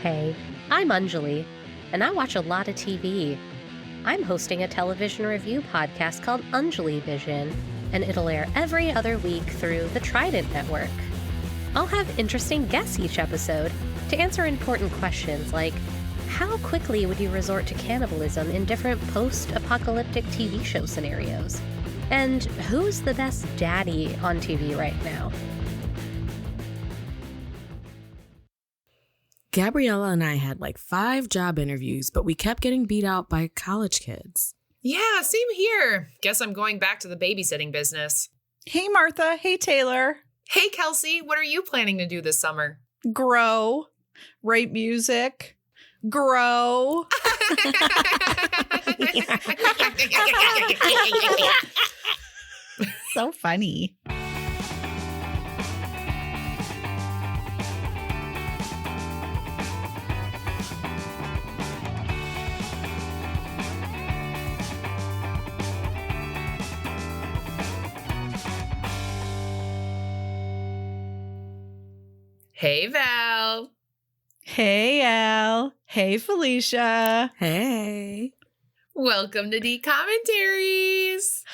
Hey, I'm Anjali, and I watch a lot of TV. I'm hosting a television review podcast called Anjali Vision, and it'll air every other week through the Trident network. I'll have interesting guests each episode to answer important questions like, how quickly would you resort to cannibalism in different post-apocalyptic TV show scenarios? And who's the best daddy on TV right now? Gabriella and I had like 5 job interviews, but we kept getting beat out by college kids. Yeah, same here. Guess I'm going back to the babysitting business. Hey, Martha. Hey, Taylor. Hey, Kelsey, what are you planning to do this summer? Grow. Write music. Grow. So funny. Hey, Val. Hey, Al. Hey, Phylicia. Hey. Welcome to D Commentaries.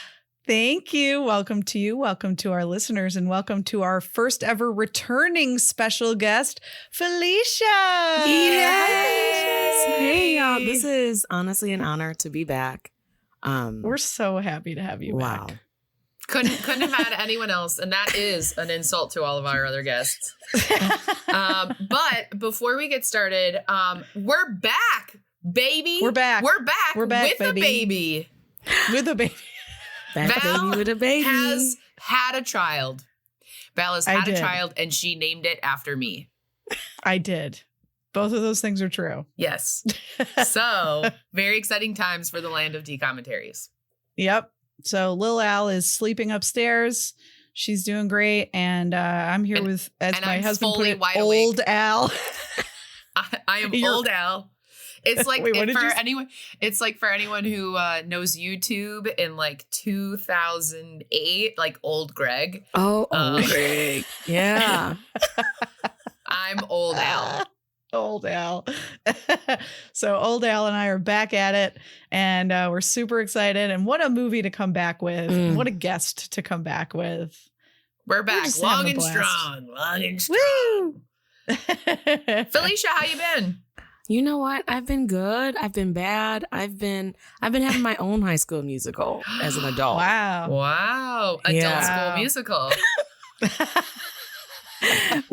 Thank you. Welcome to you. Welcome to our listeners, and welcome to our first ever returning special guest, Phylicia. Yes. Hey, y'all. This is honestly an honor to be back. We're so happy to have you back. Couldn't have had anyone else, and that is an insult to all of our other guests. But before we get started, we're back, baby. We're back. We're back. We're back, with baby. a baby. With a baby. Back Val baby with a baby. has had a child. Val has I had did. a child, and she named it after me. I did. Both of those things are true. Yes. So very exciting times for the land of D Commentaries. Yep. So Lil Al is sleeping upstairs. She's doing great. And I'm here with, as my I'm husband fully put it, wide old awake. Al. I am You're- old Al. It's like Wait, what did for you say? anyone. It's like for anyone who knows YouTube in like 2008, like old Greg. Oh, Uh, Greg. Yeah. I'm old Al. Old Al. So old Al and I are back at it, and we're super excited. And what a movie to come back with. Mm. What a guest to come back with. We're back, just long having a and blast. strong, long and strong. Woo! Felicia, how you been? You know what? I've been good. I've been bad. I've been having my own High School Musical as an adult. Wow. Wow, adult Yeah. school musical.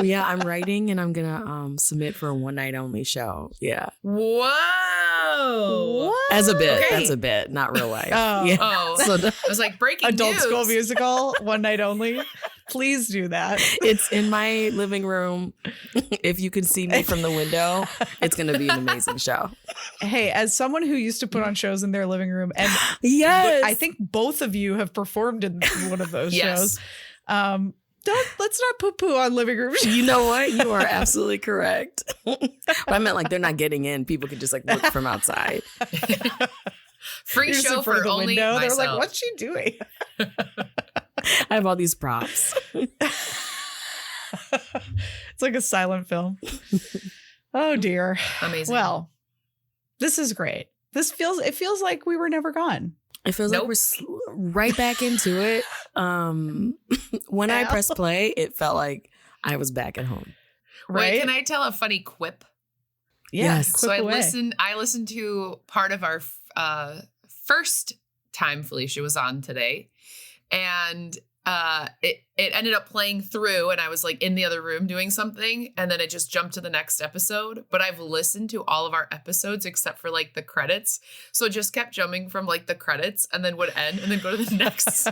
Yeah, I'm writing and I'm gonna submit for a one night only show. Yeah. Whoa. What? As a bit. Okay. That's a bit, not real life. Oh. Yeah. Oh, So I was like breaking Adult news. school musical, one night only. Please do that. it's in my living room. If you can see me from the window, it's gonna be an amazing show. Hey, as someone who used to put on shows in their living room, and Yes. I think both of you have performed in one of those Yes. shows. Let's not poo-poo on living room shows. You know what? You are absolutely correct. But I meant like they're not getting in. People could just like look from outside. Free You're just show in front for of the only window. myself. They're like, what's she doing? I have all these props. It's like a silent film. Oh dear. Amazing. Well, this is great. It feels like we were never gone. It feels like Nope. we're right back into it. When I Ow. pressed play, it felt like I was back at home. Right? Wait, can I tell a funny quip? Yeah. Yes. Quick So away. I listened to part of our first time Felicia was on today, and it ended up playing through, and I was like in the other room doing something, and then it just jumped to the next episode. But I've listened to all of our episodes except for like the credits, so it just kept jumping from like the credits and then would end and then go to the next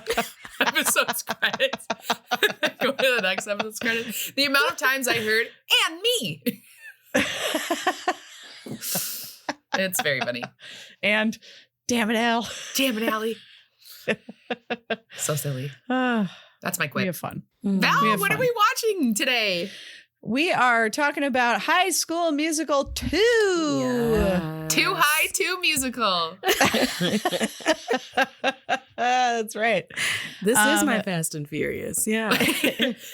episode's credits, and then go to the next episode's credits. The amount of times I heard "and me." It's very funny. And damn it, Al. Damn it, Allie. So silly. That's my We quip. have fun. Val, we have what fun. are we watching today? We are talking about High School Musical 2. Yes. Too High 2 musical. That's right. This is my Fast and Furious. Yeah.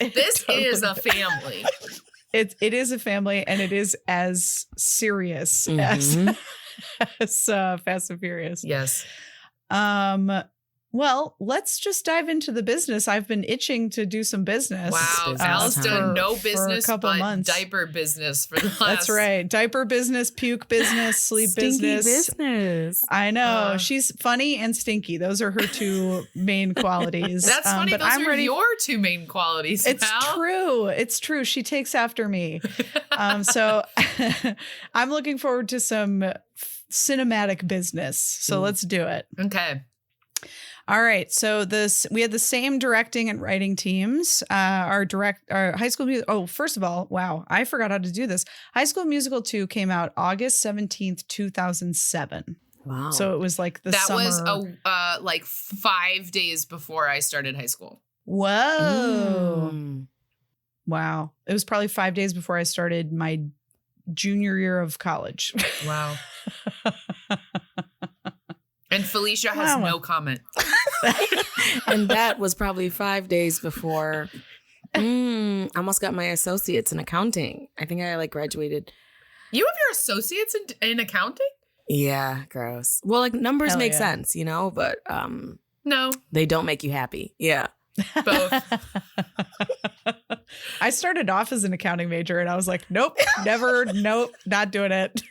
This is a family. it is a family, and it is as serious Mhm. as Fast and Furious. Yes. Well, let's just dive into the business. I've been itching to do some business. Wow. business Al's time. done no for a business couple but months. diaper business for the last. That's right. Diaper business, puke business, sleep Stinky business. I know. She's funny and stinky. Those are her two main qualities. That's funny. But Those I'm are ready. your two main qualities. It's Al. true. It's true. She takes after me. So I'm looking forward to some cinematic business. So let's do it. Okay. All right. So we had the same directing and writing teams. Our High School Musical. Oh, first of all, wow, I forgot how to do this. High School Musical 2 came out August 17th, 2007. Wow. So it was like the That summer. was like 5 days before I started high school. Whoa. Mm. Wow. It was probably 5 days before I started my junior year of college. Wow. And Phylicia has Wow. no comment. And that was probably 5 days before I almost got my associates in accounting. I think I graduated. You have your associates in accounting? Yeah, gross. Well, numbers Hell make yeah. sense, but No, they don't make you happy. Yeah. both. I started off as an accounting major and I was like, nope, never, nope, not doing it.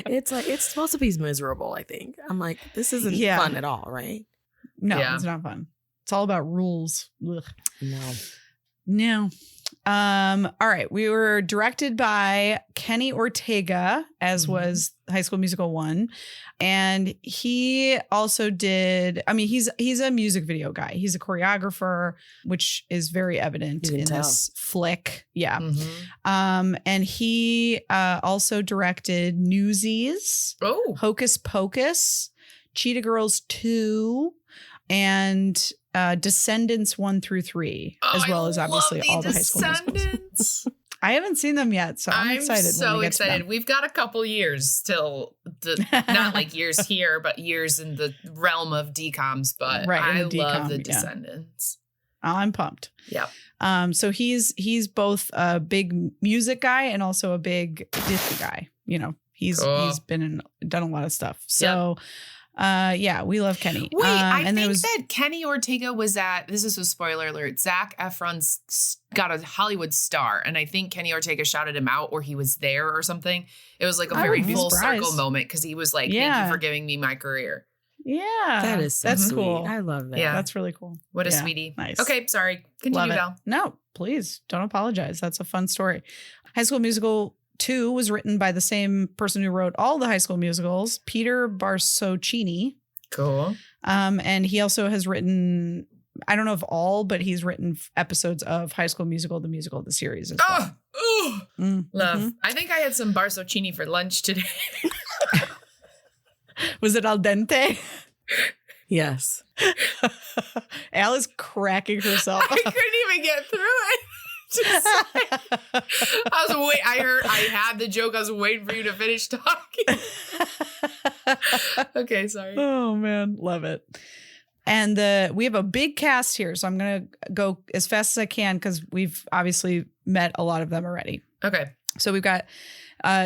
It's supposed to be miserable, I think. I'm like, this isn't Yeah. fun at all, right? No, Yeah. it's not fun. It's all about rules. Ugh. No. All right. We were directed by Kenny Ortega, as was High School Musical 1. And he also did, he's a music video guy. He's a choreographer, which is very evident You can in tell. this flick. Yeah. Mhm. And he also directed Newsies, Oh, Hocus Pocus, Cheetah Girls 2, and Descendants 1 through 3, as well as obviously all the High School Musicals. Descendants. I haven't seen them yet, so I'm excited. when so we get to them. excited. We've got a couple years till not like years here, but years in the realm of DComs. But Right, I in the love DCOM, the yeah. Descendants. I'm pumped. Yeah. So he's both a big music guy and also a big Disney guy. He's Cool. done a lot of stuff. So yeah, we love Kenny. Wait, I and there think was that Kenny Ortega was this is a spoiler alert. Zac Efron's got a Hollywood star, and I think Kenny Ortega shouted him out or he was there or something. It was like a I very wouldn't be full surprised. circle moment because he was like, thank Yeah. you for giving me my career. yeah, That is so that's sweet. cool. I love that. Yeah. That's really cool. What a Yeah, sweetie. nice. Okay, sorry. Love Continue, it. Val. No, please don't apologize. That's a fun story. High School Musical 2 was written by the same person who wrote all the High School Musicals, Peter Barsocchini. Cool. And he also has written, I don't know if all, but he's written episodes of High School Musical, the series as well. Oh, love. Mhm. I think I had some Barsocchini for lunch today. Was it al dente? Yes. Al is cracking herself. I couldn't even get through it. I had the joke. I was waiting for you to finish talking. Okay, sorry. Oh man, love it. And we have a big cast here, so I'm gonna go as fast as I can because we've obviously met a lot of them already. Okay. So we've got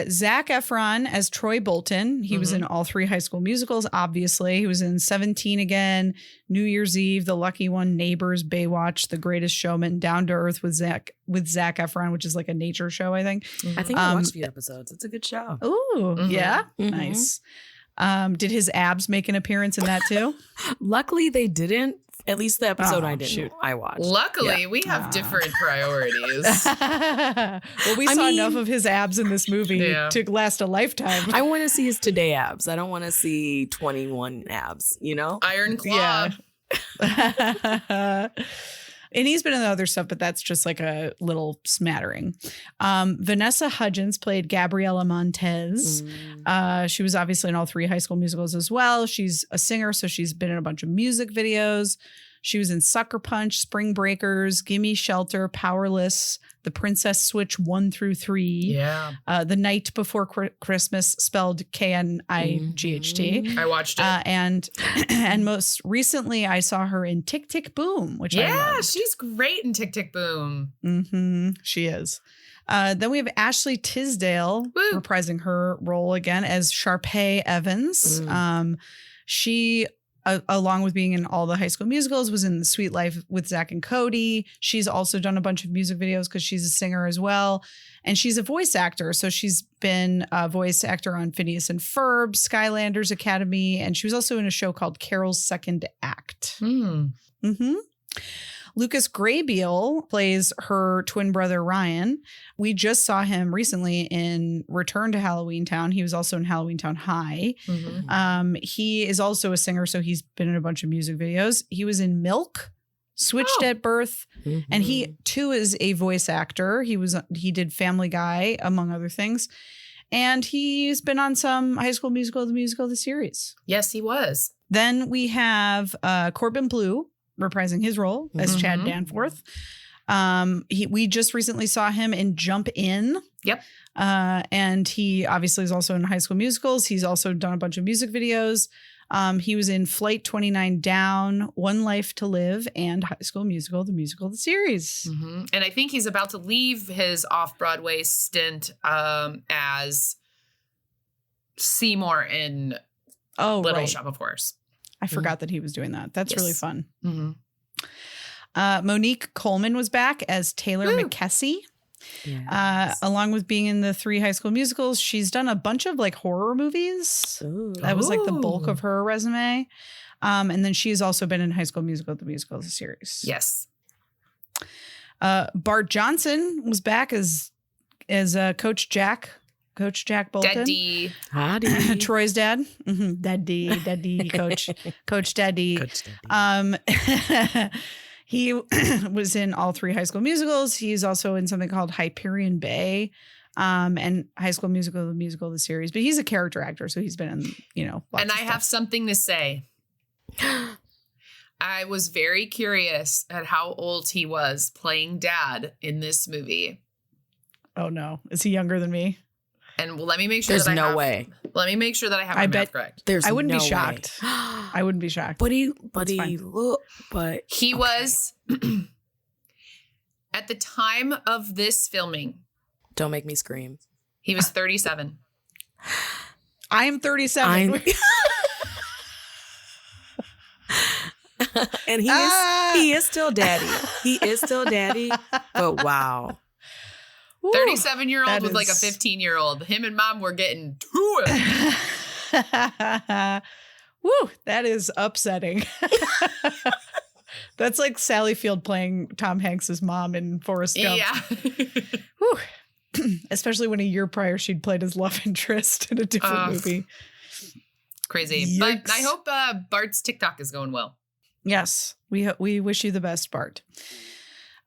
Zac Efron as Troy Bolton. He was in all 3 High School Musicals, obviously. He was in 17 again, New Year's Eve, The Lucky One, Neighbors, Baywatch, The Greatest Showman, Down to Earth with Zac Efron, which is like a nature show, I think. I think I watched a few episodes. It's a good show. Ooh, Mhm. yeah. Mhm. Nice. Did his abs make an appearance in that too? Luckily, they didn't. At least the episode Oh, I didn't. shoot. I watched. Luckily, we have different priorities. Well, we saw enough of his abs in this movie to last a lifetime. I want to see his today abs. I don't want to see 21 abs, Iron Claw. Yeah. And he's been in the other stuff, but that's just like a little smattering. Vanessa Hudgens played Gabriela Montez. She was obviously in all 3 High School Musicals as well. She's a singer, so she's been in a bunch of music videos. She was in Sucker Punch, Spring Breakers, Gimme Shelter, Powerless, The Princess Switch 1 through 3. Yeah. The Night Before Christmas, spelled Knight. I watched it. And most recently, I saw her in Tick Tick Boom, which I loved. She's great in Tick Tick Boom. She is. Then we have Ashley Tisdale reprising her role again as Sharpay Evans. She, along with being in all the High School Musicals, was in The Sweet Life with Zach and Cody. She's also done a bunch of music videos because she's a singer as well. And she's a voice actor. So she's been a voice actor on Phineas and Ferb, Skylanders Academy, and she was also in a show called Carol's Second Act. Lucas Graybeal plays her twin brother, Ryan. We just saw him recently in Return to Halloween Town. He was also in Halloween Town High. He is also a singer, so he's been in a bunch of music videos. He was in Milk, Switched at Birth, and he too is a voice actor. He did Family Guy, among other things. And he's been on some High School Musical, the series. Yes, he was. Then we have Corbin Bleu reprising his role as Chad Danforth. We just recently saw him in Jump In. Yep. And he obviously is also in High School Musicals. He's also done a bunch of music videos. He was in Flight 29 Down, One Life to Live, and High School Musical, the series. And I think he's about to leave his off-Broadway stint as Seymour in Little Shop of Horrors. I forgot that he was doing that. That's really fun. Mm-hmm. Monique Coleman was back as Taylor McKessie. Yes. Along with being in the 3 High School Musicals, she's done a bunch of like horror movies. Ooh. That was like the bulk of her resume. And then she's also been in High School Musical, the series. Yes. Bart Johnson was back as Coach Jack Bolton. Daddy. Howdy. Troy's dad. Daddy, Coach Daddy. He was in all 3 High School Musicals. He's also in something called Hyperion Bay, and High School Musical, the series. But he's a character actor, so he's been in, lots And of I have something to say. I was very curious at how old he was playing dad in this movie. Oh no, is he younger than me? And let me make sure There's no way. Let me make sure that I have my math correct. I wouldn't be no shocked. way. I wouldn't be shocked. But he He was at the time of this filming. Don't make me scream. He was 37. I am 37. And he is still daddy. He is still daddy. But wow. 37-year-old with like a 15-year-old. Him and mom were getting to it. Woo, that is upsetting. That's like Sally Field playing Tom Hanks's mom in Forrest Gump. Yeah. Woo. Especially when a year prior she'd played his love interest in a different movie. Crazy. Yikes. But I hope Bart's TikTok is going well. Yes, we wish you the best, Bart.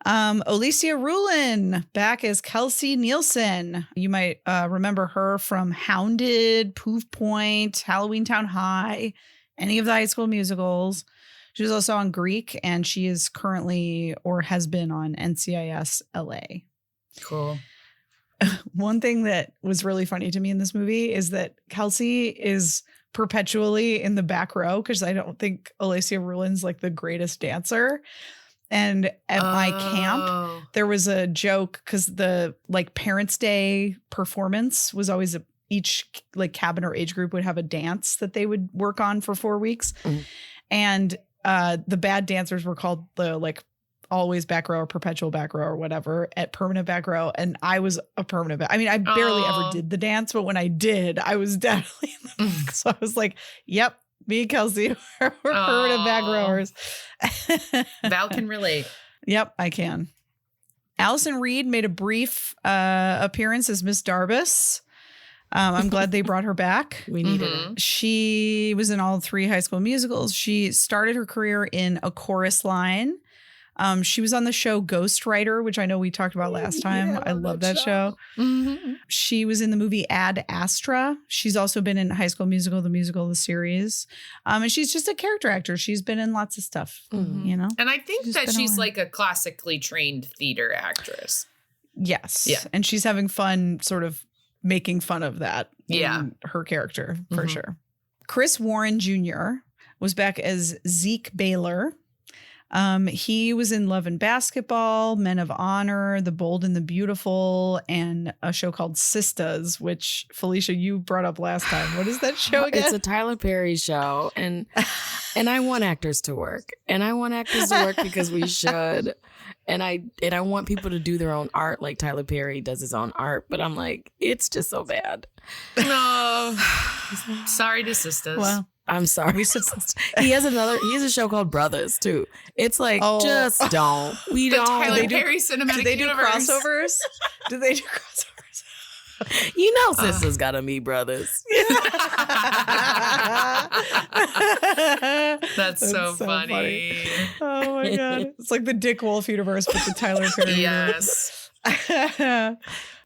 Alicia Rulin back as Kelsey Nielsen. You might remember her from Hounded, Poof Point, Halloween Town High, any of the High School Musicals. She was also on Greek, and she is currently or has been on NCIS LA. Cool. One thing that was really funny to me in this movie is that Kelsey is perpetually in the back row because I don't think Alicia Rulin's like the greatest dancer. And at my camp, there was a joke because the like Parents' Day performance was always each like cabin or age group would have a dance that they would work on for 4 weeks. And the bad dancers were called the like always back row or perpetual back row or whatever at permanent back row. And I was a permanent back. I mean, I barely ever did the dance, but when I did, I was definitely in the back. So I was like, yep. Me and Kelsey we're permanent back rowers. Val can relate. Yep, I can. Allison Reed made a brief appearance as Miss Darbus. I'm glad they brought her back. We needed her. She was in all 3 High School Musicals. She started her career in A Chorus Line. She was on the show Ghost Rider, which I know we talked about last time. Yeah, I love that show. Mm-hmm. She was in the movie Ad Astra. She's also been in High School Musical, the series. And she's just a character actor. She's been in lots of stuff, you know? And I think that she's around. like a classically trained theater actress. Yes. Yeah. And she's having fun sort of making fun of that in her character, for sure. Chris Warren Jr. was back as Zeke Baylor. He was in Love and Basketball, Men of Honor, The Bold and the Beautiful, and a show called Sistas, which Phylicia, you brought up last time. What is that show again? It's a Tyler Perry show, and I want actors to work, because we should, and I want people to do their own art like Tyler Perry does his own art, but I'm like, it's just so bad. No, sorry to sisters. Well, I'm sorry. He has a show called Brothers too. It's like, just don't. We the don't. Tyler Perry cinematic do they do universe. crossovers? Do they do crossovers? You know, sisters gotta meet brothers. That's so funny. Oh my God. It's like the Dick Wolf universe, but the Tyler Perry Yes. universe.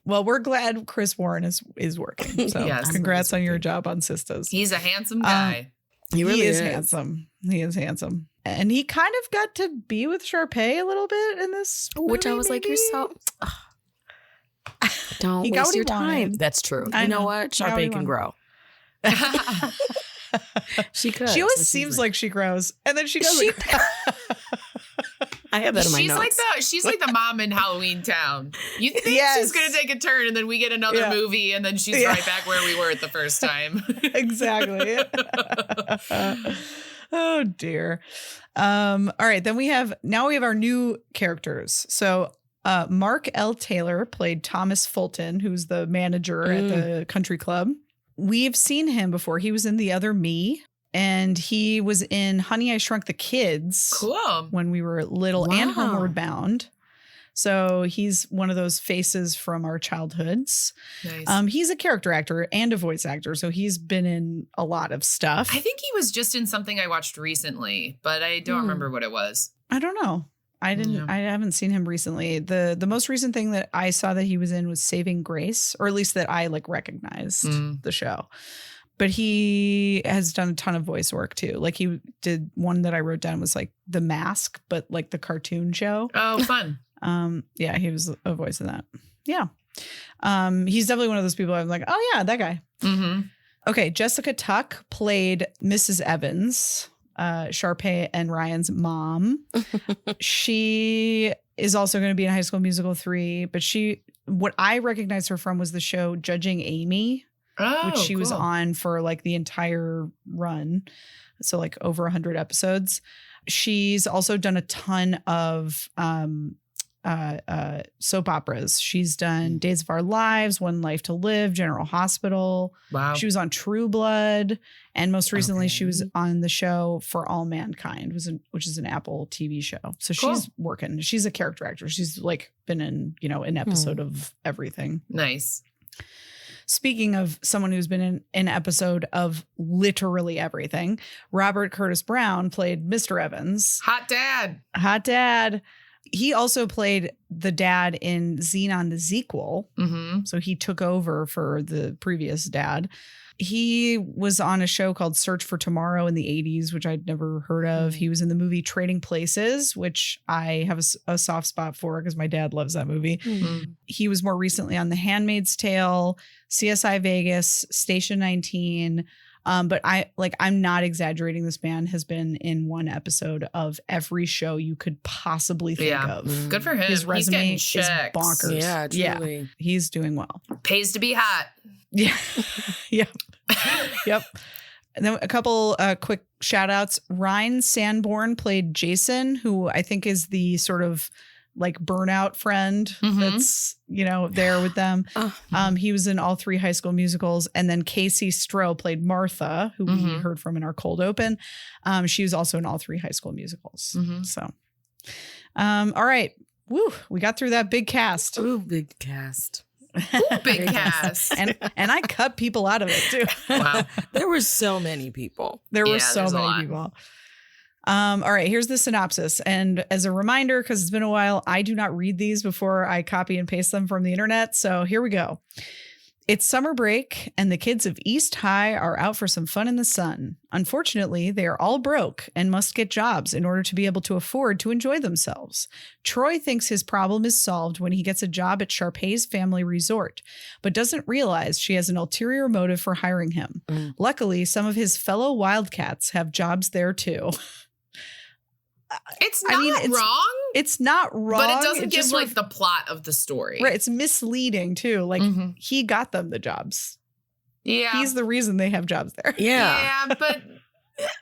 Well, we're glad Chris Warren is working. So Yes. congrats on your job on Sistas. He's a handsome guy. He really is handsome. He is handsome. And he kind of got to be with Sharpay a little bit in this Which I movie, was like, maybe? you're so... Don't He got waste what he your time. wanted. That's true. I You know know. what? He got what he Sharpay can wanted. grow. She could. She always So seems she's like she grows, and then she doesn't. I have that in my She's notes. she's like the mom in Halloween Town. You think Yes. she's gonna take a turn, and then we get another movie, and then she's right back where we were the first time. Exactly. Oh dear. All right, then we have our new characters. So Mark L. Taylor played Thomas Fulton, who's the manager at the country club. We've seen him before. He was in The Other Me, and he was in Honey, I Shrunk the Kids. Cool. When we were little, and Wow. Homeward Bound. So he's one of those faces from our childhoods. Nice. He's a character actor and a voice actor, so he's been in a lot of stuff. I think he was just in something I watched recently, but I don't remember what it was. I don't know. I didn't. Yeah. I haven't seen him recently. The most recent thing that I saw that he was in was Saving Grace, or at least that I recognized the show. But he has done a ton of voice work too. Like he did one that I wrote down was like The Mask, but like the cartoon show. Oh, fun. Yeah, he was a voice in that. Yeah. He's definitely one of those people I'm like, oh yeah, that guy. Mm-hmm. Okay, Jessica Tuck played Mrs. Evans, Sharpay and Ryan's mom. She is also going to be in High School Musical 3, but what I recognized her from was the show Judging Amy, Oh, which she was cool. on for like the entire run. So like over 100 episodes. She's also done a ton of soap operas. She's done Days of Our Lives, One Life to Live, General Hospital. Wow. She was on True Blood, and most recently she was on the show For All Mankind, which is an Apple TV show. So Cool. she's working. She's a character actor. She's like been in an episode of everything. Nice. Speaking of someone who's been in an episode of literally everything, Robert Curtis Brown played Mr. Evans. Hot dad. Hot dad. He also played the dad in Xenon the Sequel. Mm-hmm. So he took over for the previous dad. He was on a show called Search for Tomorrow in the 80s, which I'd never heard of. He was in the movie Trading Places, which I have a soft spot for because my dad loves that movie. Mm-hmm. He was more recently on The Handmaid's Tale, CSI Vegas, Station 19. But I'm not exaggerating. This man has been in one episode of every show you could possibly think of. Good for him. His resume He's is getting checks. bonkers. Yeah, truly. Yeah, he's doing well. Pays to be hot. Yeah. Yep. Yep. And then a couple quick shout outs. Ryan Sanborn played Jason, who I think is the sort of like burnout friend that's, there with them. He was in all 3 High School Musicals. And then Casey Stroh played Martha, who we heard from in our cold open. She was also in all 3 High School Musicals. So, all right. Woo. We got through that big cast. Ooh, big cast. Big cast. And I cut people out of it too. Wow. There were so many people. There were Yeah, so there's a lot. many people. All right, here's the synopsis. And as a reminder, because it's been a while, I do not read these before I copy and paste them from the internet. So here we go. It's summer break, and the kids of East High are out for some fun in the sun. Unfortunately, they are all broke and must get jobs in order to be able to afford to enjoy themselves. Troy thinks his problem is solved when he gets a job at Sharpay's family resort, but doesn't realize she has an ulterior motive for hiring him. Luckily, some of his fellow Wildcats have jobs there too. It's not wrong. It's not wrong. But it doesn't give like the plot of the story. Right. It's misleading too. Like he got them the jobs. Yeah. He's the reason they have jobs there. Yeah. But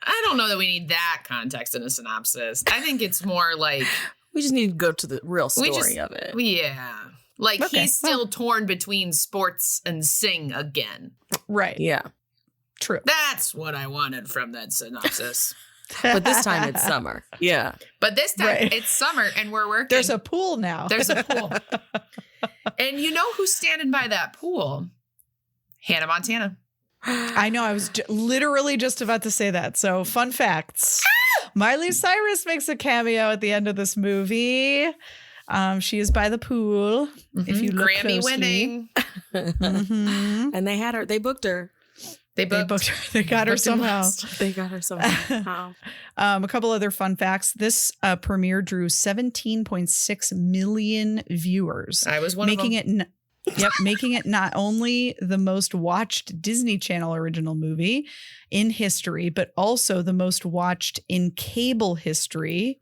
I don't know that we need that context in a synopsis. I think it's more like we just need to go to the real story of it. Yeah. Like he's still torn between sports and sing again. Right. Yeah. True. That's what I wanted from that synopsis. But this time it's summer. Yeah. But this time it's summer and we're working. There's a pool now. There's a pool. And you know who's standing by that pool? Hannah Montana. I know. I was literally just about to say that. So fun facts. Miley Cyrus makes a cameo at the end of this movie. She is by the pool. If you look Grammy closely. winning. And they booked her. They booked her. They got her somehow. They got her somehow. A couple other fun facts. This premiere drew 17.6 million viewers. I was one of them. Making it not only the most watched Disney Channel original movie in history, but also the most watched in cable history,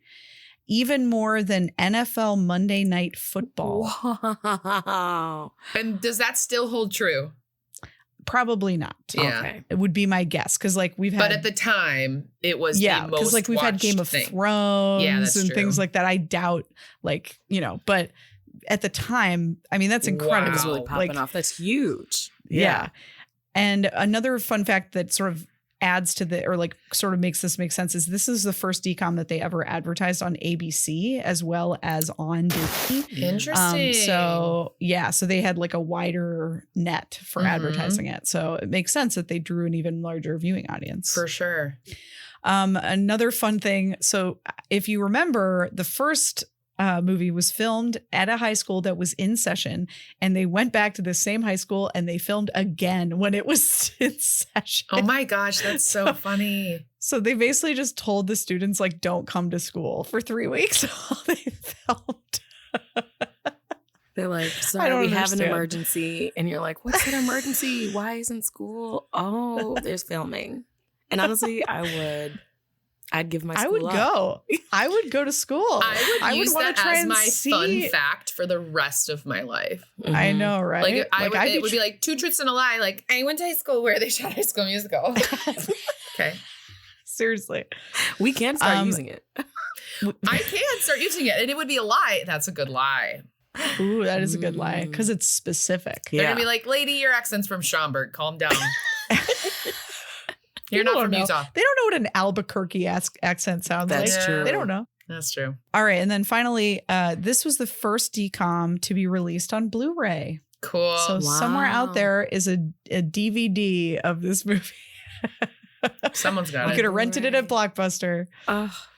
even more than NFL Monday Night Football. Wow. And does that still hold true? Probably not. Yeah. Okay. It would be my guess. Because like we've had. But at the time, it was the most because like we've had Game of Thrones and things like that. I doubt but at the time, I mean, that's incredible. It's really popping off. That's huge. Yeah. And another fun fact that sort of adds to sort of makes this make sense is this is the first DCOM that they ever advertised on ABC as well as on Disney. Interesting. So they had like a wider net for advertising it. So it makes sense that they drew an even larger viewing audience. For sure. Another fun thing. So if you remember, the first movie was filmed at a high school that was in session, and they went back to the same high school and they filmed again when it was in session. Oh my gosh, that's so funny. So they basically just told the students like, don't come to school for 3 weeks while they filmed. They're like, sorry, we have an emergency. And you're like, what's an emergency? Why isn't school? Oh, there's filming. And honestly, I'd give my school up. I would go to school. I would use that as my see. fun fact for the rest of my life. I know, right? Like it would be like 2 truths and a lie. Like, I went to high school where they shot High School Musical. Okay. Seriously. We can start using it. I can start using it. And it would be a lie. That's a good lie. Ooh, that is a good lie. Because it's specific. They're going to be like, lady, your accent's from Schaumburg. Calm down. You're not from Utah. They don't know what an Albuquerque accent sounds like. That's true. They don't know. That's true. All right. And then finally, this was the first DCOM to be released on Blu-ray. Cool. So somewhere out there is a DVD of this movie. Someone's got You it. could have rented it at Blockbuster.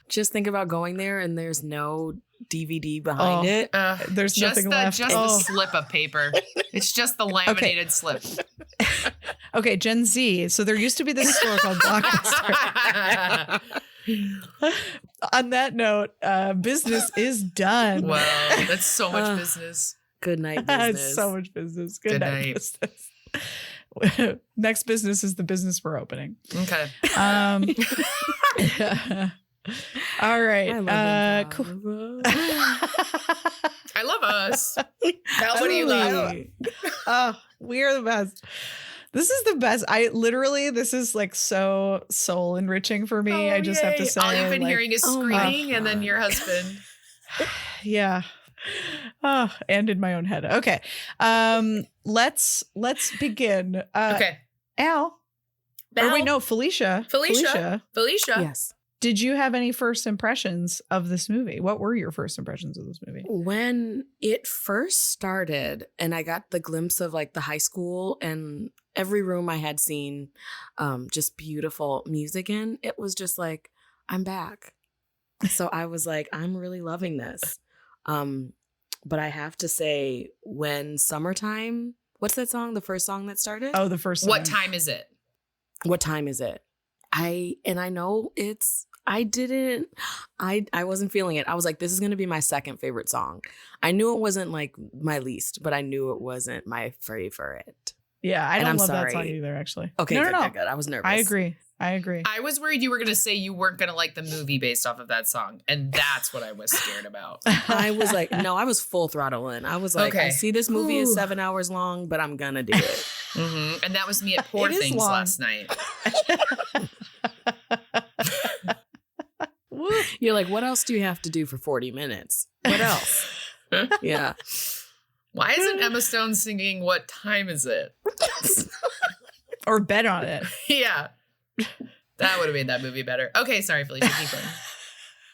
Just think about going there and there's no DVD behind it. There's nothing left. Just the slip of paper. It's just the laminated slip. Okay, Gen Z. So there used to be this store called Blockbuster. On that note, business is done. Wow, that's so much business. Good night, business. It's so much business. Good night, business. Next business is the business we're opening. Okay. All right. Cool. I love us. Now, what do you love? We are the best. This is the best. This is like so soul enriching for me. I just have to say. All you've been hearing is screaming and then your husband. Yeah. And in my own head. Okay. Let's begin. Okay. Al. Bell. Or wait, no, Phylicia. Phylicia. Yes. Did you have any first impressions of this movie? What were your first impressions of this movie? When it first started and I got the glimpse of like the high school and every room I had seen just beautiful music in, it was just like, I'm back. So I was like, I'm really loving this. But I have to say, when Summertime, what's that song? The first song that started? Oh, the first song. What time is it? What time is it? I know I wasn't feeling it. I was like, this is going to be my second favorite song. I knew it wasn't like my least, but I knew it wasn't my favorite. Yeah, I don't love sorry. that song either, actually. Okay, no, good. I was nervous. I agree. I was worried you were going to say you weren't going to like the movie based off of that song. And that's what I was scared about. I was like, no, I was full throttle in. I was like, Okay. I see this movie is 7 hours long, but I'm going to do it. Mm-hmm. And that was me at Poor It is Things long. last night. You're like, what else do you have to do for 40 minutes? What else? Yeah. Why isn't Emma Stone singing What Time Is It? Or bet on it. Yeah. That would have made that movie better. Okay, sorry, Phylicia,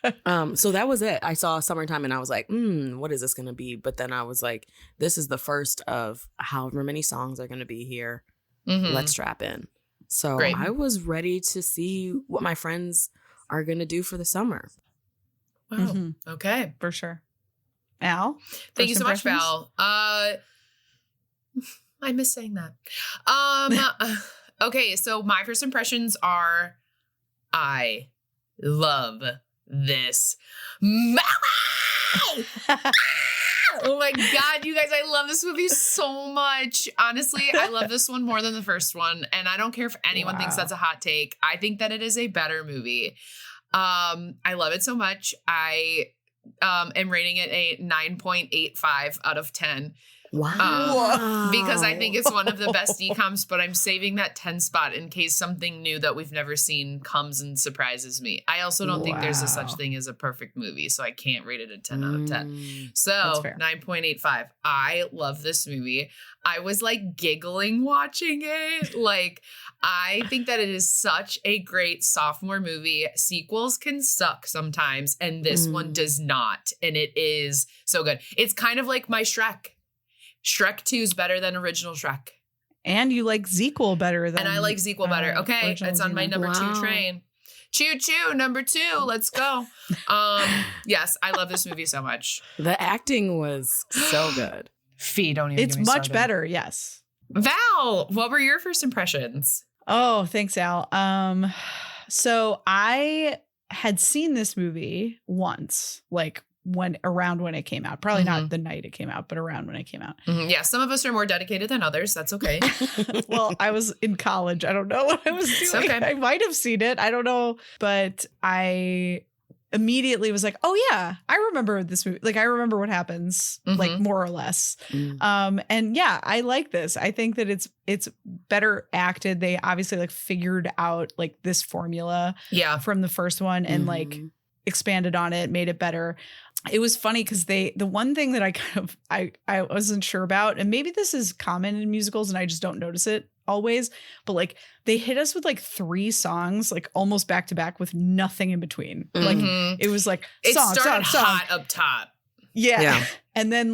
keep going. So that was it. I saw Summertime and I was like, what is this going to be? But then I was like, this is the first of however many songs are going to be here. Mhm. Let's strap in. So Great. I was ready to see what my friends are going to do for the summer. Wow. Mhm. Okay. For sure. Al? Thank you first so much, impressions? Val. I miss saying that. Okay, so my first impressions are I love this movie. Oh my God, you guys, I love this movie so much. Honestly, I love this one more than the first one. And I don't care if anyone thinks Wow. that's a hot take. I think that it is a better movie. I love it so much. I am rating it a 9.85 out of 10. Wow. Because I think it's one of the best DComs, but I'm saving that 10 spot in case something new that we've never seen comes and surprises me. I also don't think there's a such Wow. thing as a perfect movie, so I can't rate it a 10 out of 10. Mm. So That's fair. 9.85. I love this movie. I was like giggling watching it. Like, I think that it is such a great sophomore movie. Sequels can suck sometimes, and this one does not. And it is so good. It's kind of like my Shrek. Shrek 2 is better than original Shrek. And you like Zequel better than And I like Zequel better. Okay, original it's on my Zequel. number Wow. 2 train. Choo choo, number 2. Let's go. Yes, I love this movie so much. The acting was so good. Fee, don't even It's get me much started. better, yes. Val, what were your first impressions? Oh, thanks, Al. So I had seen this movie once, like around when it came out. Probably not the night it came out, but around when it came out. Mhm. Yeah, some of us are more dedicated than others. That's okay. Well, I was in college. I don't know what I was doing. It's okay. I might have seen it. I don't know. But I immediately was like, oh yeah, I remember this movie. Like I remember what happens, like more or less. And yeah, I like this. I think that it's better acted. They obviously like figured out like this formula Yeah. from the first one and like expanded on it, made it better. It was funny because the one thing that I kind of I wasn't sure about, and maybe this is common in musicals and I just don't notice it always, but like they hit us with like 3 songs like almost back to back with nothing in between. Like Mhm. it was like It song, started song, song. hot up top. Yeah. Yeah. And then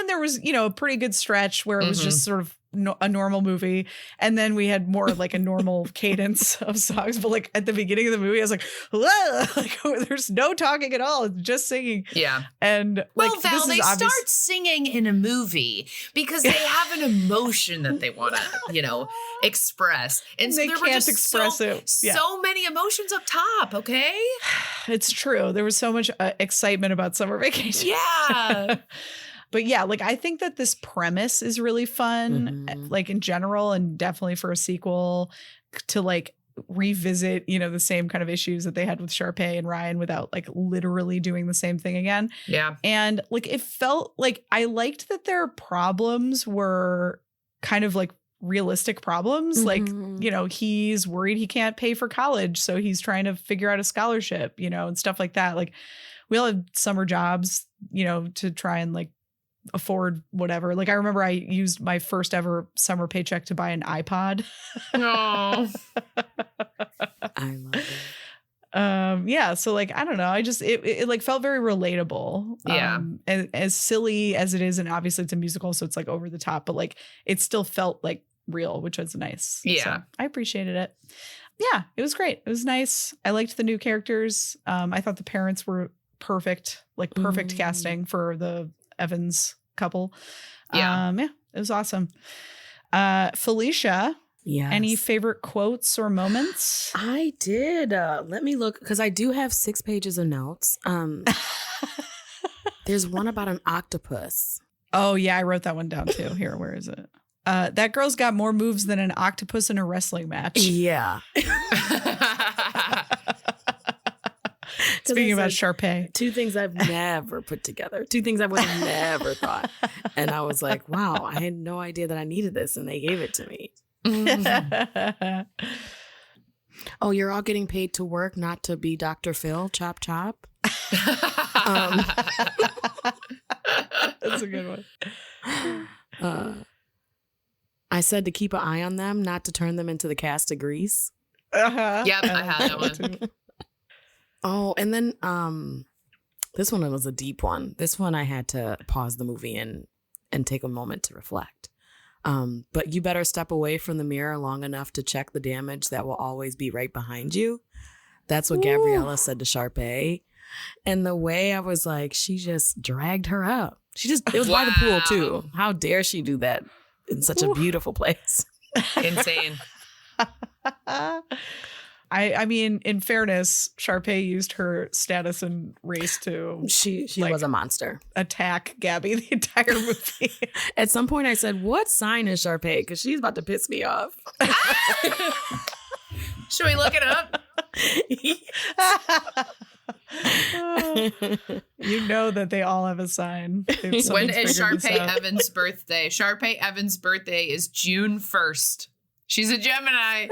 there was, a pretty good stretch where it was just sort of a normal movie. And then we had more of like a normal cadence of songs. But like at the beginning of the movie, I was like, whoa, like there's no talking at all. It's just singing. Yeah. And Well, like, Val, this they is obvious. start singing in a movie because they have an emotion that they want to, express. And so They there were can't just express it. Yeah. so many emotions up top, okay? It's true. There was so much excitement about summer vacation. Yeah. But yeah, like I think that this premise is really fun, like in general, and definitely for a sequel to like revisit, the same kind of issues that they had with Sharpay and Ryan without like literally doing the same thing again. Yeah. And like it felt like I liked that their problems were kind of like realistic problems. Like, he's worried he can't pay for college, so he's trying to figure out a scholarship, and stuff like that. Like we all have summer jobs, to try and like afford whatever. Like I remember I used my first ever summer paycheck to buy an iPod. Oh. I love it. Yeah, so like I don't know, I just it like felt very relatable. Yeah. As silly as it is, and obviously it's a musical, so it's like over the top, but like it still felt like real, which was nice. Yeah. So I appreciated it. Yeah, it was great. It was nice. I liked the new characters. I thought the parents were perfect, like perfect casting for the Evans couple. Yeah, it was awesome. Phylicia, any favorite quotes or moments? I did. Let me look, because I do have 6 pages of notes. There's one about an octopus. Oh, yeah, I wrote that one down too. Here, where is it? That girl's got more moves than an octopus in a wrestling match. Yeah. Speaking about Sharpay. 2 things I've never put together. 2 things I would have never thought. And I was like, wow, I had no idea that I needed this, and they gave it to me. Oh, you're all getting paid to work, not to be Dr. Phil. Chop, chop. That's a good one. I said to keep an eye on them, not to turn them into the cast of Grease. Yep, I had that one. Oh, and then this one was a deep one. This one I had to pause the movie and take a moment to reflect. But you better step away from the mirror long enough to check the damage that will always be right behind you. That's what Gabriella said to Sharpay. And the way I was like, she just dragged her up. It was by the pool too. How dare she do that in such a beautiful place? Insane. I mean, in fairness, Sharpay used her status and race to she was a monster. Attack Gabby the entire movie. At some point I said, what sign is Sharpay? Because she's about to piss me off. Should we look it up? You know that they all have a sign. When is Sharpay Evans' birthday? Sharpay Evans' birthday is June 1st. She's a Gemini.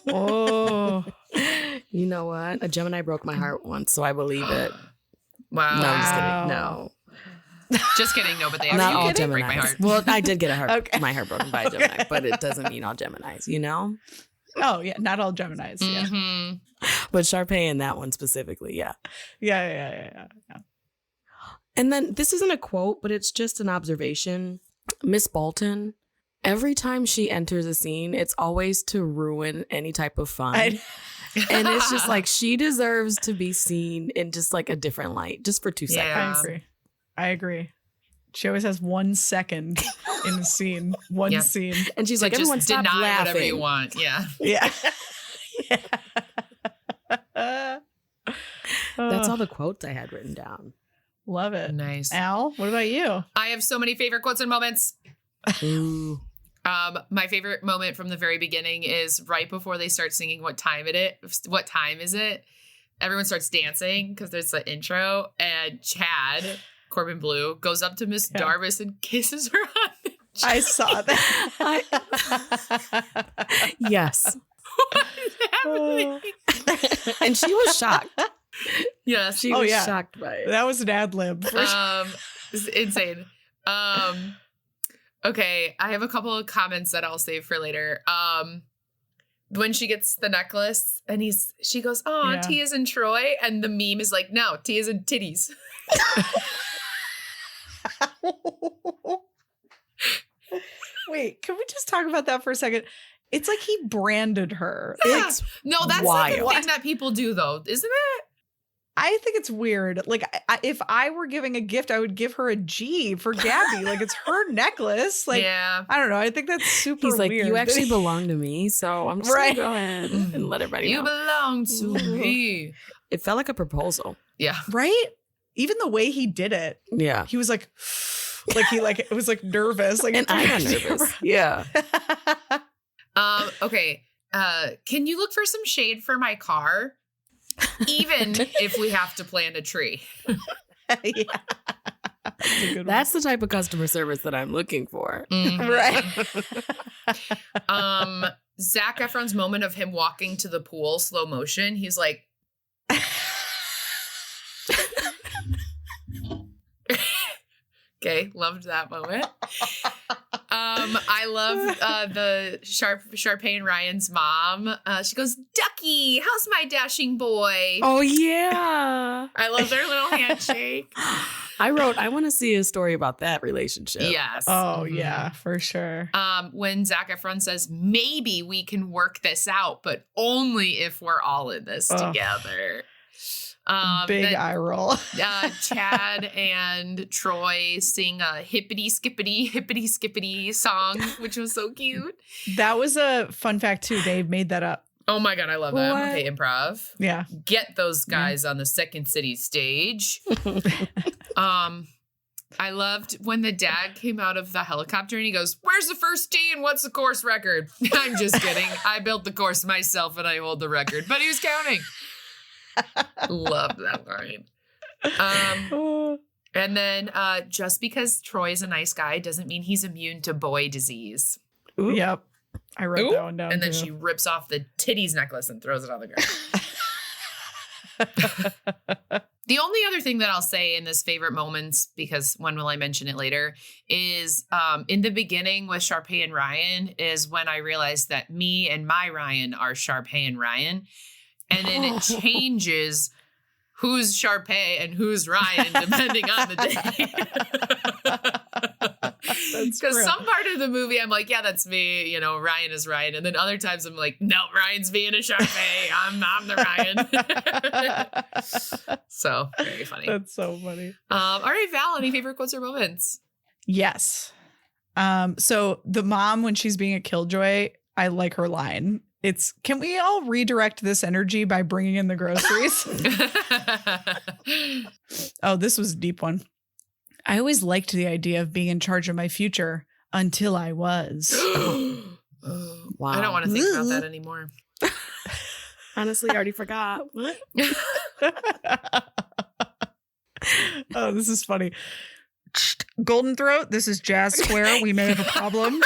Oh. You know what? A Gemini broke my heart once, so I believe it. Wow. No, I'm just kidding. No. Just kidding. No, but they not all Geminis. Geminis. Break my heart. Well, I did get my heart broken by a Gemini, but it doesn't mean all Geminis, you know? Oh, yeah. Not all Geminis. Yeah. Mm-hmm. But Sharpay in that one specifically, yeah. Yeah. And then this isn't a quote, but it's just an observation. Miss Bolton, every time she enters a scene, it's always to ruin any type of fun. And it's just like, she deserves to be seen in just like a different light, just for 2 seconds. I agree. She always has 1 second in the scene. One scene. And she's like, everyone stop laughing. Whatever you want. Yeah. Yeah. That's all the quotes I had written down. Love it. Nice. Al, what about you? I have so many favorite quotes and moments. Ooh. My favorite moment from the very beginning is right before they start singing What Time Is It? Everyone starts dancing because there's the intro, and Chad, Corbin Blue, goes up to Miss Darvis and kisses her on the cheek. I saw that. Yes. What is happening? And she was shocked. Yes. She was shocked by it. That was an ad lib. It's insane. Okay, I have a couple of comments that I'll save for later. When she gets the necklace and she goes, "Oh, T is in Troy," and the meme is like, "No, T is in titties." Wait, can we just talk about that for a second? It's like he branded her. It's no, that's wild. like a thing that people do, though, isn't it? I think it's weird. Like, if I were giving a gift, I would give her a G for Gabby. Like, it's her necklace. Like, I don't know. I think that's super He's like, weird. you actually belong to me, so I'm just going to go ahead and let everybody know. You belong to me. It felt like a proposal. Yeah. Right? Even the way he did it. Yeah. He was like, it was like nervous. Like, and I got nervous. Yeah. Okay. Can you look for some shade for my car? Even if we have to plant a tree. That's the type of customer service that I'm looking for. Mm-hmm. Right. Zac Efron's moment of him walking to the pool, slow motion. He's like, okay, loved that moment. I love the Sharpay and Ryan's mom. She goes, "Ducky, how's my dashing boy?" Oh yeah, I love their little handshake. I want to see a story about that relationship. Yes. Oh, yeah, for sure. When Zac Efron says, maybe we can work this out, but only if we're all in this together. Big eye roll. Chad and Troy sing a hippity skippity song, which was so cute. That was a fun fact too. They made that up. Oh my God, I love them. What? Okay, improv. Yeah. Get those guys on the Second City stage. I loved when the dad came out of the helicopter and he goes, "Where's the first tee and what's the course record?" I'm just kidding. I built the course myself and I hold the record, but he was counting. Love that line. And then just because Troy's a nice guy doesn't mean he's immune to boy disease. Ooh. Yep. I wrote that one down. And then too. she rips off the titties necklace and throws it on the ground. The only other thing that I'll say in this favorite moments, because when will I mention it later, is in the beginning with Sharpay and Ryan is when I realized that me and my Ryan are Sharpay and Ryan. And then it changes who's Sharpay and who's Ryan depending on the day. Because some part of the movie I'm like, yeah, that's me. You know, Ryan is Ryan. And then other times I'm like, no, Ryan's being a Sharpay. I'm the Ryan. So very funny. That's so funny. All right, Val, any favorite quotes or moments? Yes. So the mom, when she's being a killjoy, I like her line. It's, can we all redirect this energy by bringing in the groceries? Oh, this was a deep one. I always liked the idea of being in charge of my future until I was. Wow. I don't want to think about that anymore. Honestly, I already forgot. What? Oh, this is funny. Golden Throat, this is Jazz Square. We may have a problem.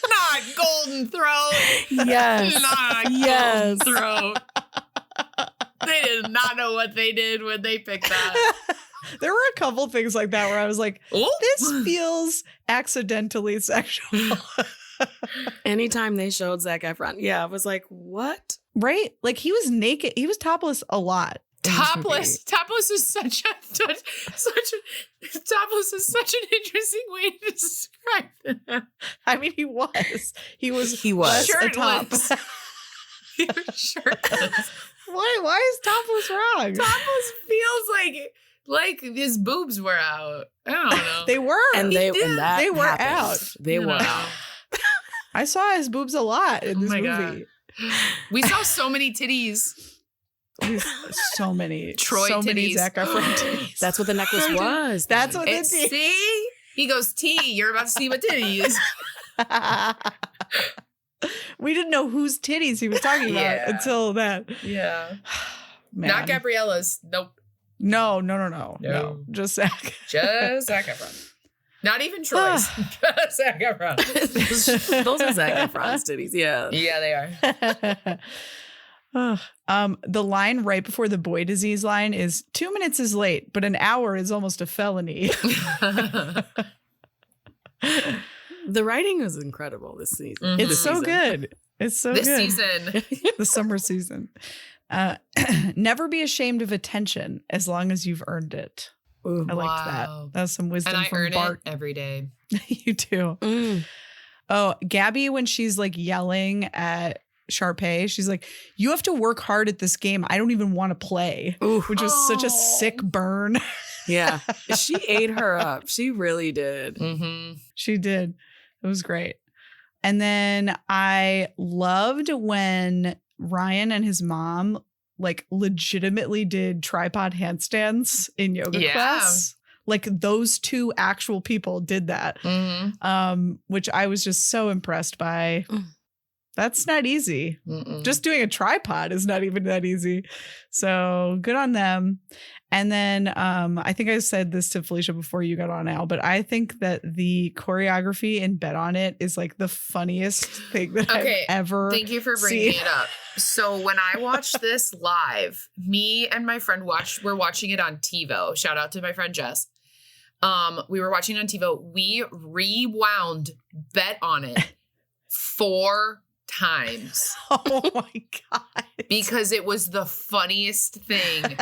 Not Golden Throat. Yes. Not Yes. Golden Throat. They did not know what they did when they picked that. There were a couple things like that where I was like, Ooh. this feels accidentally sexual. Anytime they showed Zac Efron, I was like, what? Right? Like he was naked. He was topless a lot. Topless is such an interesting way to describe it. I mean, he was was shirtless. He was shirtless. Why is topless wrong? Topless feels like his boobs were out. I don't know. They were. And they were out. They were out. I saw his boobs a lot in this movie. God. We saw so many titties. So many. Troy so many titties. Zac Efron titties. That's what the necklace was. That's what It's, it is. see? He goes, T, you're about to see my titties. We didn't know whose titties he was talking about until that. Yeah. Man. Not Gabriella's. Nope. No. No. Just Zac. Just Zac Efron. Not even Troy's. Just Zac Efron. Those are Zac Efron's titties. Yeah. Yeah, they are. The line right before the boy disease line is 2 minutes is late, but an hour is almost a felony. The writing was incredible this season. Mm-hmm. It's so good. It's so This good. season. The summer season. Never be ashamed of attention as long as you've earned it. Ooh. I liked Wow. that. That was some wisdom And I from earn Bart. it every day. You too. Mm. Oh, Gabby, when she's like yelling at Sharpay, she's like, you have to work hard at this game. I don't even want to play. Ooh. Which was such a sick burn. Yeah. She ate her up. She really did. Mm-hmm. She did. It was great. And then I loved when Ryan and his mom like legitimately did tripod handstands in yoga class. Like those two actual people did that. Mm-hmm. Which I was just so impressed by. That's not easy. Mm-mm. Just doing a tripod is not even that easy. So good on them. And then I think I said this to Phylicia before you got on, Al, but I think that the choreography in Bet On It is like the funniest thing that I've ever Thank you for bringing seen. it up. So when I watched this live, me and my friend were watching it on TiVo. Shout out to my friend Jess. We were watching it on TiVo. We rewound Bet On It 4 times. Oh my God. Because it was the funniest thing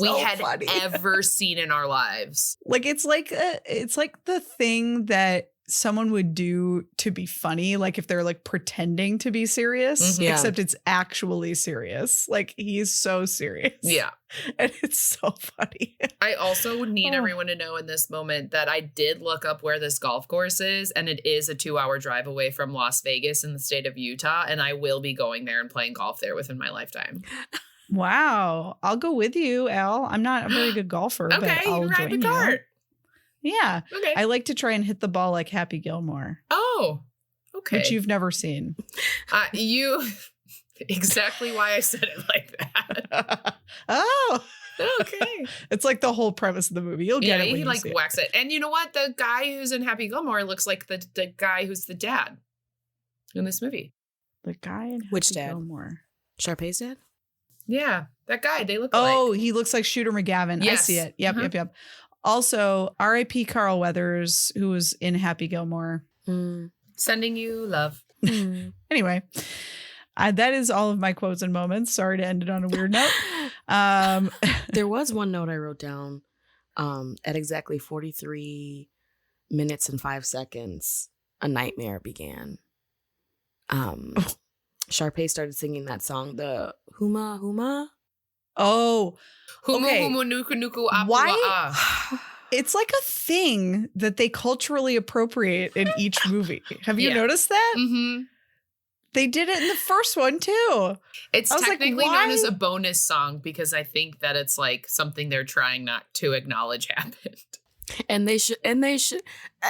we had ever seen in our lives. Like it's like the thing that someone would do to be funny, like if they're like pretending to be serious, Yeah. except it's actually serious. Like he's so serious. Yeah. And it's so funny. I also need everyone to know in this moment that I did look up where this golf course is, and it is a 2-hour drive away from Las Vegas in the state of Utah, and I will be going there and playing golf there within my lifetime. Wow. I'll go with you, Al. I'm not a very good golfer, but Okay, I'll you can ride the join you. cart. Yeah. Okay. I like to try and hit the ball like Happy Gilmore, Oh, okay. which you've never seen. You exactly why I said it like that. Oh. Okay. It's like the whole premise of the movie. You'll get Yeah, it when he you like see whacks it. And you know what? The guy who's in Happy Gilmore looks like the guy who's the dad in this movie. The guy in Which Happy dad? Gilmore. Sharpay's dad? Yeah, that guy. They look alike. Oh, he looks like Shooter McGavin. I Yes. see it. Yep, Mhm. yep. Also, R.I.P. Carl Weathers, who was in Happy Gilmore. Sending you love. Anyway, that is all of my quotes and moments. Sorry to end it on a weird note. There was one note I wrote down at exactly 43 minutes and 5 seconds, a nightmare began. Sharpay started singing that song, the Huma Huma. Oh, Humu okay. humu nuku nuku apu Why? wa'a. It's like a thing that they culturally appropriate in each movie. Have you Yeah. noticed that? Mm-hmm. They did it in the first one too. It's I was like, technically why? known as a bonus song because I think that it's like something they're trying not to acknowledge happened. And they should,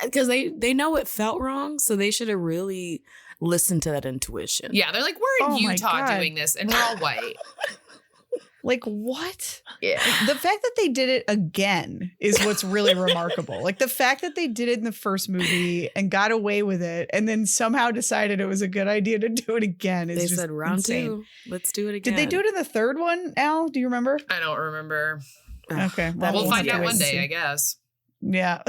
because they know it felt wrong, so they should have really listened to that intuition. Yeah, they're like, we're in Oh my Utah God. doing this, and we're all white. Like, what? Yeah. The fact that they did it again is what's really remarkable. Like the fact that they did it in the first movie and got away with it and then somehow decided it was a good idea to do it again is They just said round insane. 2, let's do it again. Did they do it in the third one, Al? Do you remember? I don't remember. Okay. That We'll means find out yes. one day, I guess. Yeah.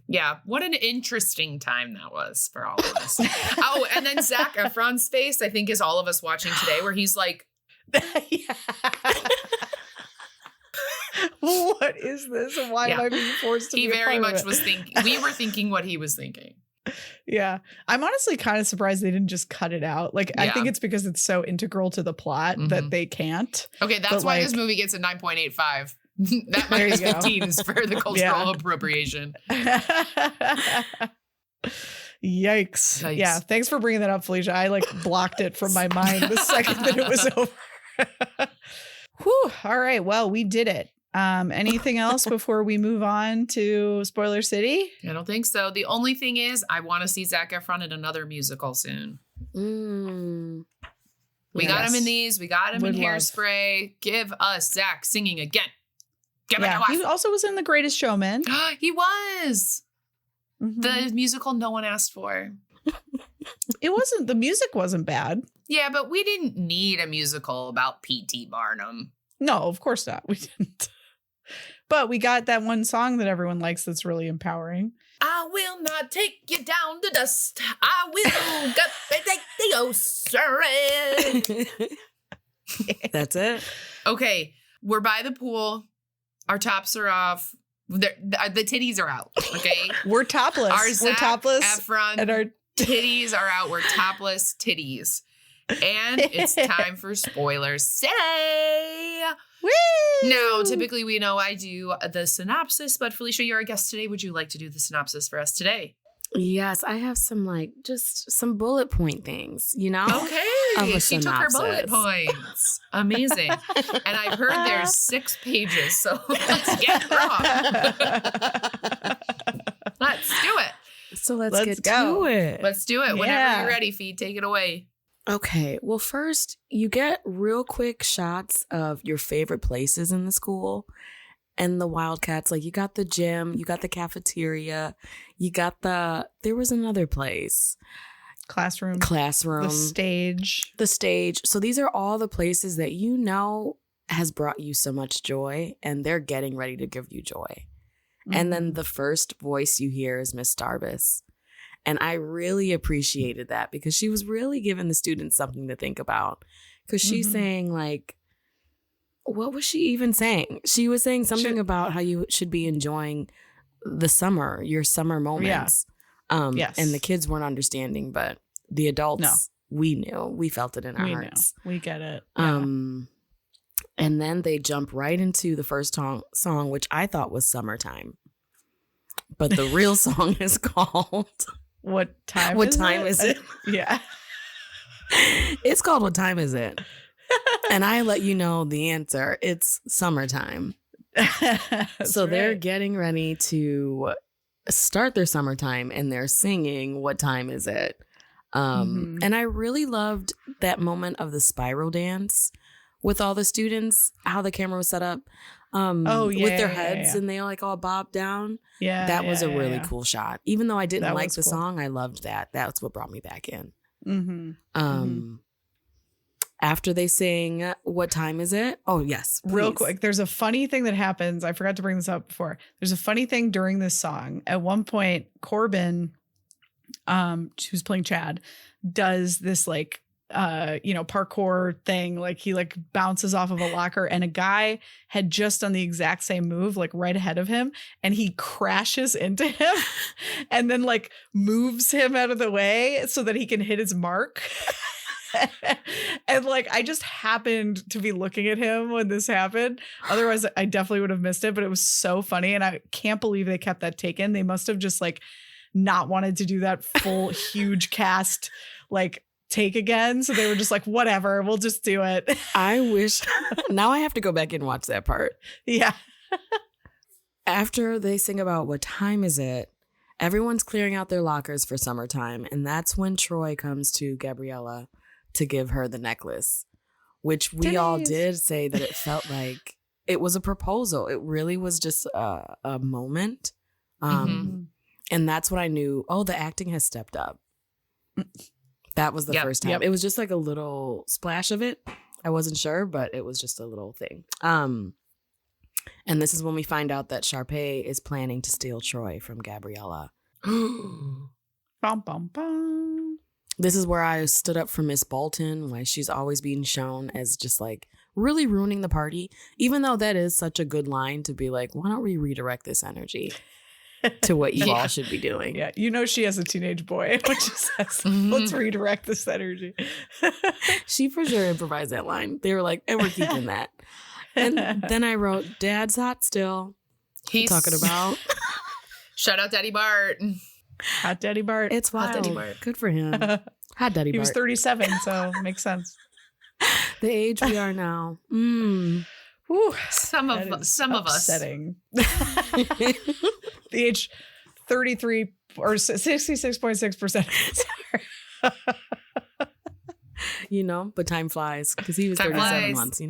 Yeah, what an interesting time that was for all of us. Oh, and then Zac Efron's face, I think, is all of us watching today, where he's like, Yeah. What is this? And why am Yeah. I being forced to he be a very part of much it? was thinking, we were thinking what he was thinking. Yeah. I'm honestly kind of surprised they didn't just cut it out. Like, I Yeah. think it's because it's so integral to the plot that Mhm. they can't. Okay, that's But, why like- this movie gets a 9.85. That There you minus go. 15 is for the cultural Yeah. appropriation. Yikes. Yeah. Thanks for bringing that up, Phylicia. I like blocked it from my mind the second that it was over. Whew. All right. Well, we did it. Anything else before we move on to Spoiler City? I don't think so. The only thing is, I want to see Zac Efron in another musical soon. We got him in these. We got him Would in love. Hairspray. Give us Zac singing again. Give Yeah. it He to us. also was in The Greatest Showman. He was Mhm. the musical no one asked for. The music wasn't bad. Yeah, but we didn't need a musical about P.T. Barnum. No, of course not. We didn't. But we got that one song that everyone likes that's really empowering. I will not take you down to dust. I will take the ocean. That's it. Okay, we're by the pool. Our tops are off. The titties are out. Okay, We're topless. our We're Zac topless. Efron And our titties are out. We're topless titties. And it's time for spoilers. Say. Woo! Now, typically we know I do the synopsis, but Phylicia, you're our guest today. Would you like to do the synopsis for us today? Yes, I have just some bullet point things, you know? Okay. Of a She took her bullet synopsis. points. Amazing. And I've heard there's 6 pages, so let's get wrong. Let's do it. So let's Let's get go. to it. Let's do it. Whenever Yeah. you're ready, Fee, take it away. Okay, well, first, you get real quick shots of your favorite places in the school and the Wildcats. Like, you got the gym, you got the cafeteria, there was another place. Classroom. Classroom. The stage. The stage. So these are all the places that you know has brought you so much joy, and they're getting ready to give you joy. And then the first voice you hear is Miss Darbus. And I really appreciated that because she was really giving the students something to think about. Because she's saying, like, what was she even saying? She was saying something about how you should be enjoying the summer, your summer moments. Yes. And the kids weren't understanding, but the adults, we knew. We felt it in our hearts. We get it. Yeah. And then they jump right into the first song, which I thought was Summertime. But the real song is called What Time Is It? Yeah. It's called What Time Is It? And I let you know the answer. It's Summertime. So they're getting ready to start their summertime and they're singing What Time Is It? And I really loved that moment of the spiral dance with all the students, how the camera was set up with their heads and they all bobbed down. Yeah. That was a really cool shot. Even though I didn't like the song, I loved that. That's what brought me back in. After they sing What Time Is It? Oh, yes. Please. Real quick. There's a funny thing that happens. I forgot to bring this up before. There's a funny thing during this song. At one point, Corbin, who's playing Chad, does this parkour thing. Like he bounces off of a locker and a guy had just done the exact same move, right ahead of him. And he crashes into him and then moves him out of the way so that he can hit his mark. And I just happened to be looking at him when this happened. Otherwise, I definitely would have missed it. But it was so funny, and I can't believe they kept that taken. They must have just not wanted to do that full huge cast take again. So they were just whatever, we'll just do it. I wish. Now I have to go back and watch that part. Yeah. After they sing about What Time Is It? Everyone's clearing out their lockers for summertime, and that's when Troy comes to Gabriella to give her the necklace, which we all did say that it felt like it was a proposal. It really was just a moment. And that's when I knew, the acting has stepped up. That was the first time. It was just a little splash of it. I wasn't sure, but it was just a little thing. And this is when we find out that Sharpay is planning to steal Troy from Gabriella. Bum, bum, bum. This is where I stood up for Miss Bolton, why she's always being shown as just really ruining the party, even though that is such a good line to be why don't we redirect this energy to what you all should be doing? Yeah, she has a teenage boy when she says, let's redirect this energy. She for sure improvised that line. They were and we're keeping that. And then I wrote, Dad's hot still. He's talking about. Shout out Daddy Bart. Hot Daddy Bart. It's wild. Hot Daddy Bart. Good for him. Hot Daddy Bart. He was 37, so makes sense. The age we are now. Whew, some of us. The age 33 or 66.6%. But time flies because he was 37 months,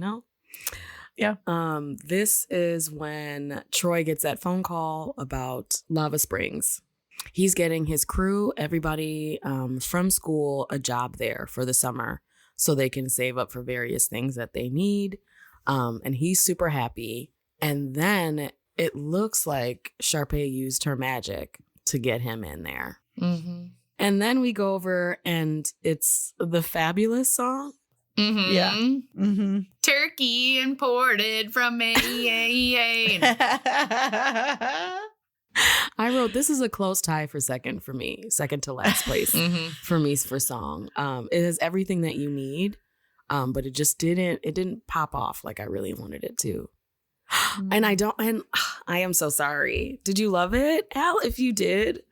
Yeah. This is when Troy gets that phone call about Lava Springs. He's getting his crew, everybody from school, a job there for the summer so they can save up for various things that they need. And he's super happy. And then it looks like Sharpay used her magic to get him in there. And then we go over and it's the Fabulous song. Yeah. Turkey imported from Maine. I wrote, this is a close tie for second to last place for me for song. It has everything that you need, but it didn't pop off like I really wanted it to. And I am so sorry. Did you love it, Al? If you did,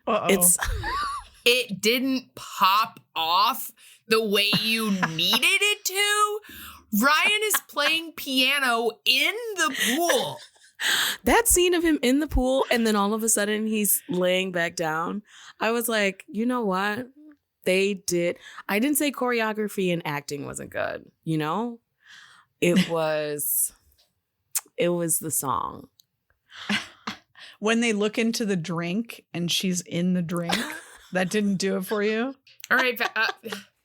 it didn't pop off the way you needed it to. Ryan is playing piano in the pool. That scene of him in the pool and then all of a sudden he's laying back down. I was like, you know what? I didn't say choreography and acting wasn't good, It was the song. When they look into the drink and she's in the drink, that didn't do it for you? All right,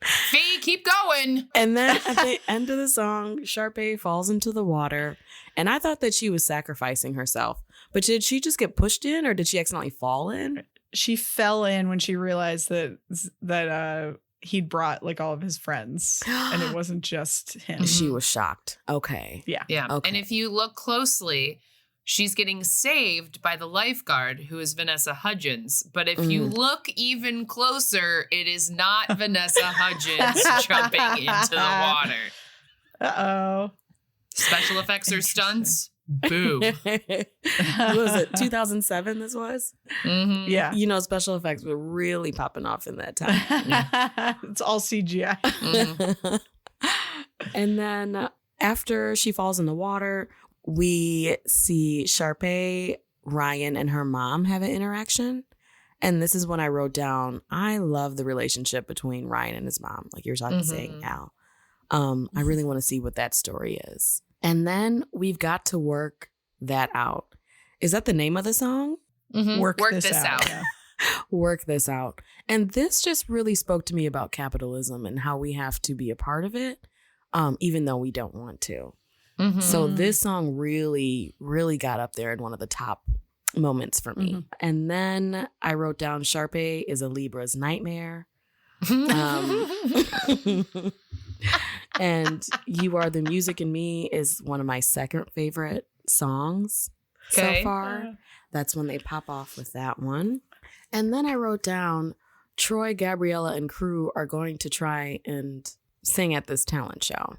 Fee, keep going. And then at the end of the song, Sharpay falls into the water. And I thought that she was sacrificing herself. But did she just get pushed in or did she accidentally fall in? She fell in when she realized that he'd brought like all of his friends and it wasn't just him. She was shocked. Okay. Yeah. Yeah. Okay. And if you look closely, she's getting saved by the lifeguard, who is Vanessa Hudgens. But if you look even closer, it is not Vanessa Hudgens jumping into the water. Uh-oh. Special effects or stunts? Boo. What was it? 2007 this was? Mm-hmm. Yeah. You know, special effects were really popping off in that time. It's all CGI. Mm-hmm. And then after she falls in the water, we see Sharpay, Ryan, and her mom have an interaction. And this is when I wrote down, I love the relationship between Ryan and his mom. Like you're talking saying, Al. I really want to see what that story is. And then we've got to work that out. Is that the name of the song? Mm-hmm. Work this out. Yeah. Work this out. And this just really spoke to me about capitalism and how we have to be a part of it, even though we don't want to. Mm-hmm. So this song really, really got up there in one of the top moments for me. And then I wrote down Sharpay is a Libra's nightmare. And You Are the Music in Me is one of my second favorite songs so far. That's when they pop off with that one. And then I wrote down Troy, Gabriella, and crew are going to try and sing at this talent show.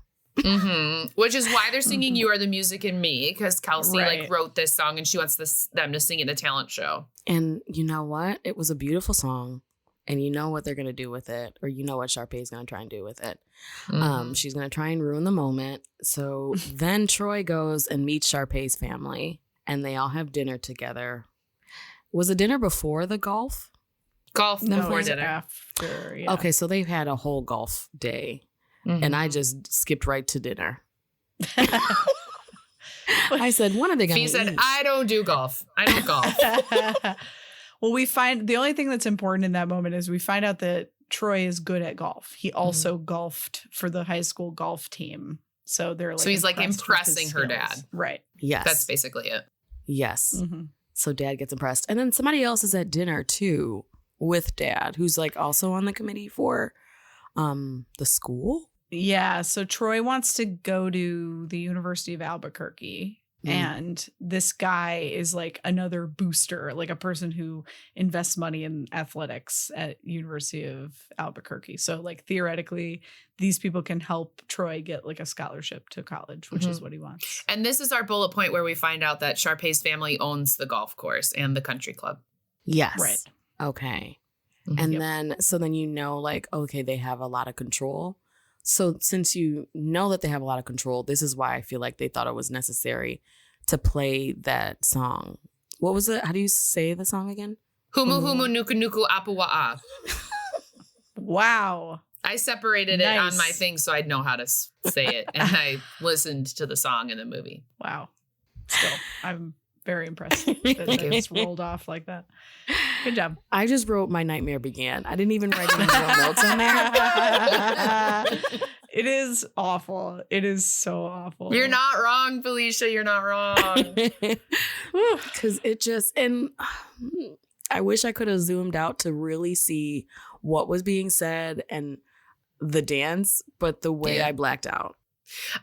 Which is why they're singing You Are the Music in Me, because Kelsey like wrote this song and she wants them to sing at a talent show. And you know what? It was a beautiful song. And you know what they're going to do with it, or you know what Sharpay is going to try and do with it. She's going to try and ruin the moment. So then Troy goes and meets Sharpay's family, and they all have dinner together. Was the dinner before the golf? Golf before dinner. After, yeah. Okay, so they've had a whole golf day, and I just skipped right to dinner. I said, when are they going to eat? He said, I don't do golf. I don't golf. Well, we find the only thing that's important in that moment is we find out that Troy is good at golf. He also golfed for the high school golf team. So they're like, so he's like impressed impressing her skills. dad. Right. Yes. That's basically it. Yes. So dad gets impressed. And then somebody else is at dinner too with dad, who's like also on the committee for the school. Yeah. So Troy wants to go to the University of Albuquerque. And this guy is like another booster, like a person who invests money in athletics at University of Albuquerque. So like theoretically, these people can help Troy get like a scholarship to college, which is what he wants. And this is our bullet point where we find out that Sharpay's family owns the golf course and the country club. Yes. Right. Okay. And then you know, like, okay, they have a lot of control. So since you know that they have a lot of control, this is why I feel like they thought it was necessary to play that song. What was it? How do you say the song again? Humu humu nuku nuku apuwa'a. Wow. I separated it on my thing so I'd know how to say it. And I listened to the song in the movie. Wow. Still, I'm very impressed that it's rolled off like that. Good job. I just wrote My Nightmare Began. I didn't even write any real notes on there. It is awful. It is so awful. You're not wrong, Phylicia. You're not wrong. Because it just, and I wish I could have zoomed out to really see what was being said and the dance, but the way I blacked out.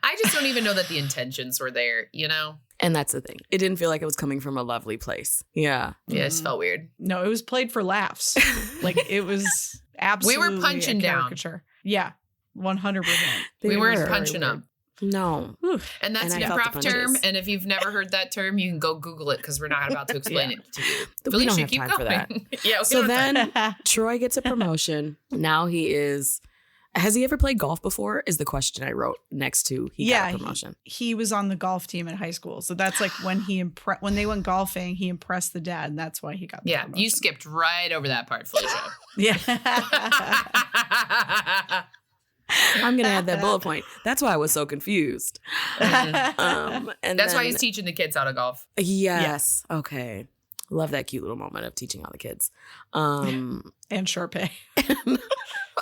I just don't even know that the intentions were there, you know? And that's the thing. It didn't feel like it was coming from a lovely place. Yeah. Yeah, it just felt weird. No, it was played for laughs. Like it was absolutely We were punching a down. Caricature. Yeah, 100%. We weren't punching up. No. And that's And an I felt improv the term. punches. And if you've never heard that term, you can go Google it because we're not about to explain it to you. We don't Phylicia, have keep time going. for that. Yeah. So then Troy gets a promotion. Now he is. Has he ever played golf before? Is the question I wrote next to he got a promotion. He was on the golf team in high school. So that's like when when they went golfing, he impressed the dad, and that's why he got the promotion. You skipped right over that part, Phylicia. Yeah. I'm going to add that bullet point. That's why I was so confused. And That's why he's teaching the kids how to golf. Yes. Okay. Love that cute little moment of teaching all the kids. And Sharpay.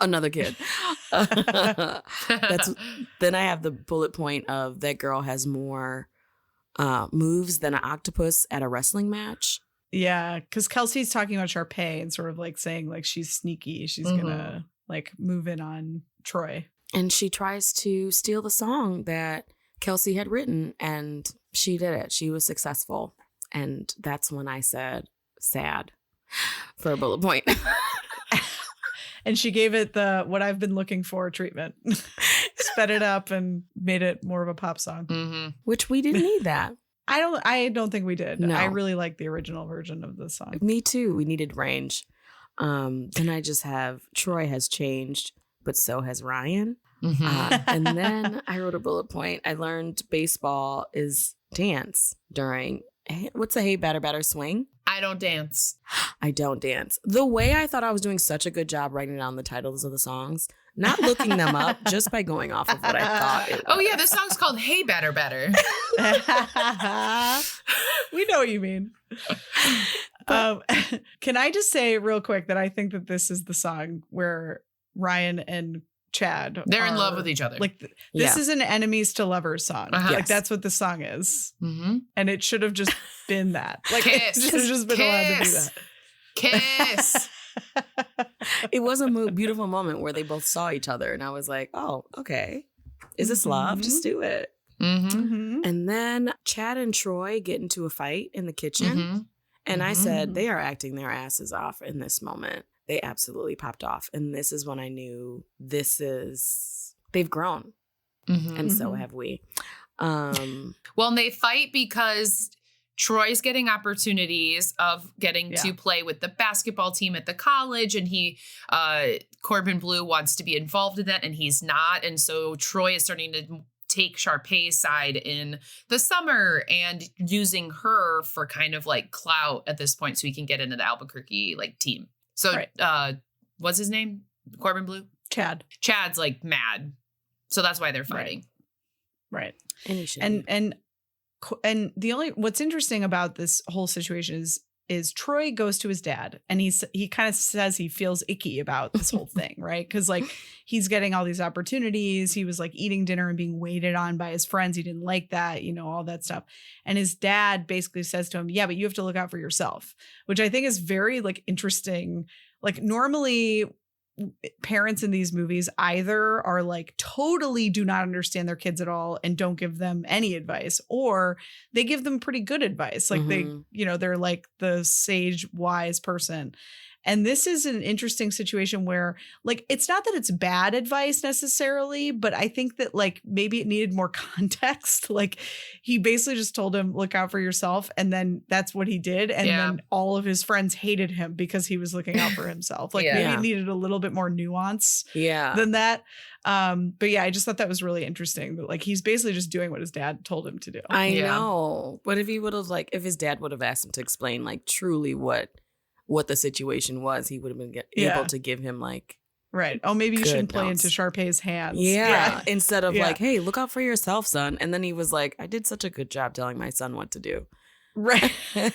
Another kid. Then I have the bullet point of that girl has more moves than an octopus at a wrestling match. Yeah, because Kelsey's talking about Sharpay and sort of like saying like she's sneaky. She's gonna like move in on Troy. And she tries to steal the song that Kelsey had written, and she did it. She was successful. And that's when I said sad for a bullet point. And she gave it the what I've been looking for treatment. Sped it up and made it more of a pop song. Which we didn't need that. I don't think we did. No. I really like the original version of the song. Me too. We needed range. Then I just have Troy has changed, but so has Ryan. And then I wrote a bullet point. I learned baseball is dance during what's a hey batter swing? I don't dance. I don't dance. The way I thought I was doing such a good job writing down the titles of the songs, not looking them up, just by going off of what I thought it was. Oh yeah, this song's called Hey Better. We know what you mean. Can I just say real quick that I think that this is the song where Ryan and Chad they're in love with each other. Like this is an enemies to lovers song. Like that's what the song is. And it should have just been that. Like it should have just been allowed to be that. Kiss. It was a beautiful moment where they both saw each other, and I was like, "Oh, okay, is this love? Just do it." And then Chad and Troy get into a fight in the kitchen, and I said they are acting their asses off in this moment. They absolutely popped off, and this is when I knew they've grown, and so have we. Well, and they fight because Troy's getting opportunities of getting to play with the basketball team at the college, and Corbin Bleu wants to be involved in that, and he's not. And so Troy is starting to take Sharpay's side in the summer and using her for kind of like clout at this point so he can get into the Albuquerque like team. So what's his name? Corbin Bleu? Chad's like mad. So that's why they're fighting. Right. And the only what's interesting about this whole situation is Troy goes to his dad and he kind of says he feels icky about this whole thing, right? Because like he's getting all these opportunities. He was like eating dinner and being waited on by his friends. He didn't like that, all that stuff. And his dad basically says to him, yeah, but you have to look out for yourself, which I think is very like interesting. Like normally parents in these movies either are like totally do not understand their kids at all and don't give them any advice, or they give them pretty good advice. Like they're like the sage, wise person. And this is an interesting situation where like, it's not that it's bad advice necessarily, but I think that like maybe it needed more context. Like he basically just told him, look out for yourself. And then that's what he did. And then all of his friends hated him because he was looking out for himself. Like maybe it needed a little bit more nuance than that. But yeah, I just thought that was really interesting. But like, he's basically just doing what his dad told him to do. I know. But if he would have if his dad would have asked him to explain like truly what the situation was, he would have been able to give him like oh, maybe you shouldn't play into Sharpay's hands. Instead of like, hey, look out for yourself, son. And then he was like, I did such a good job telling my son what to do. That's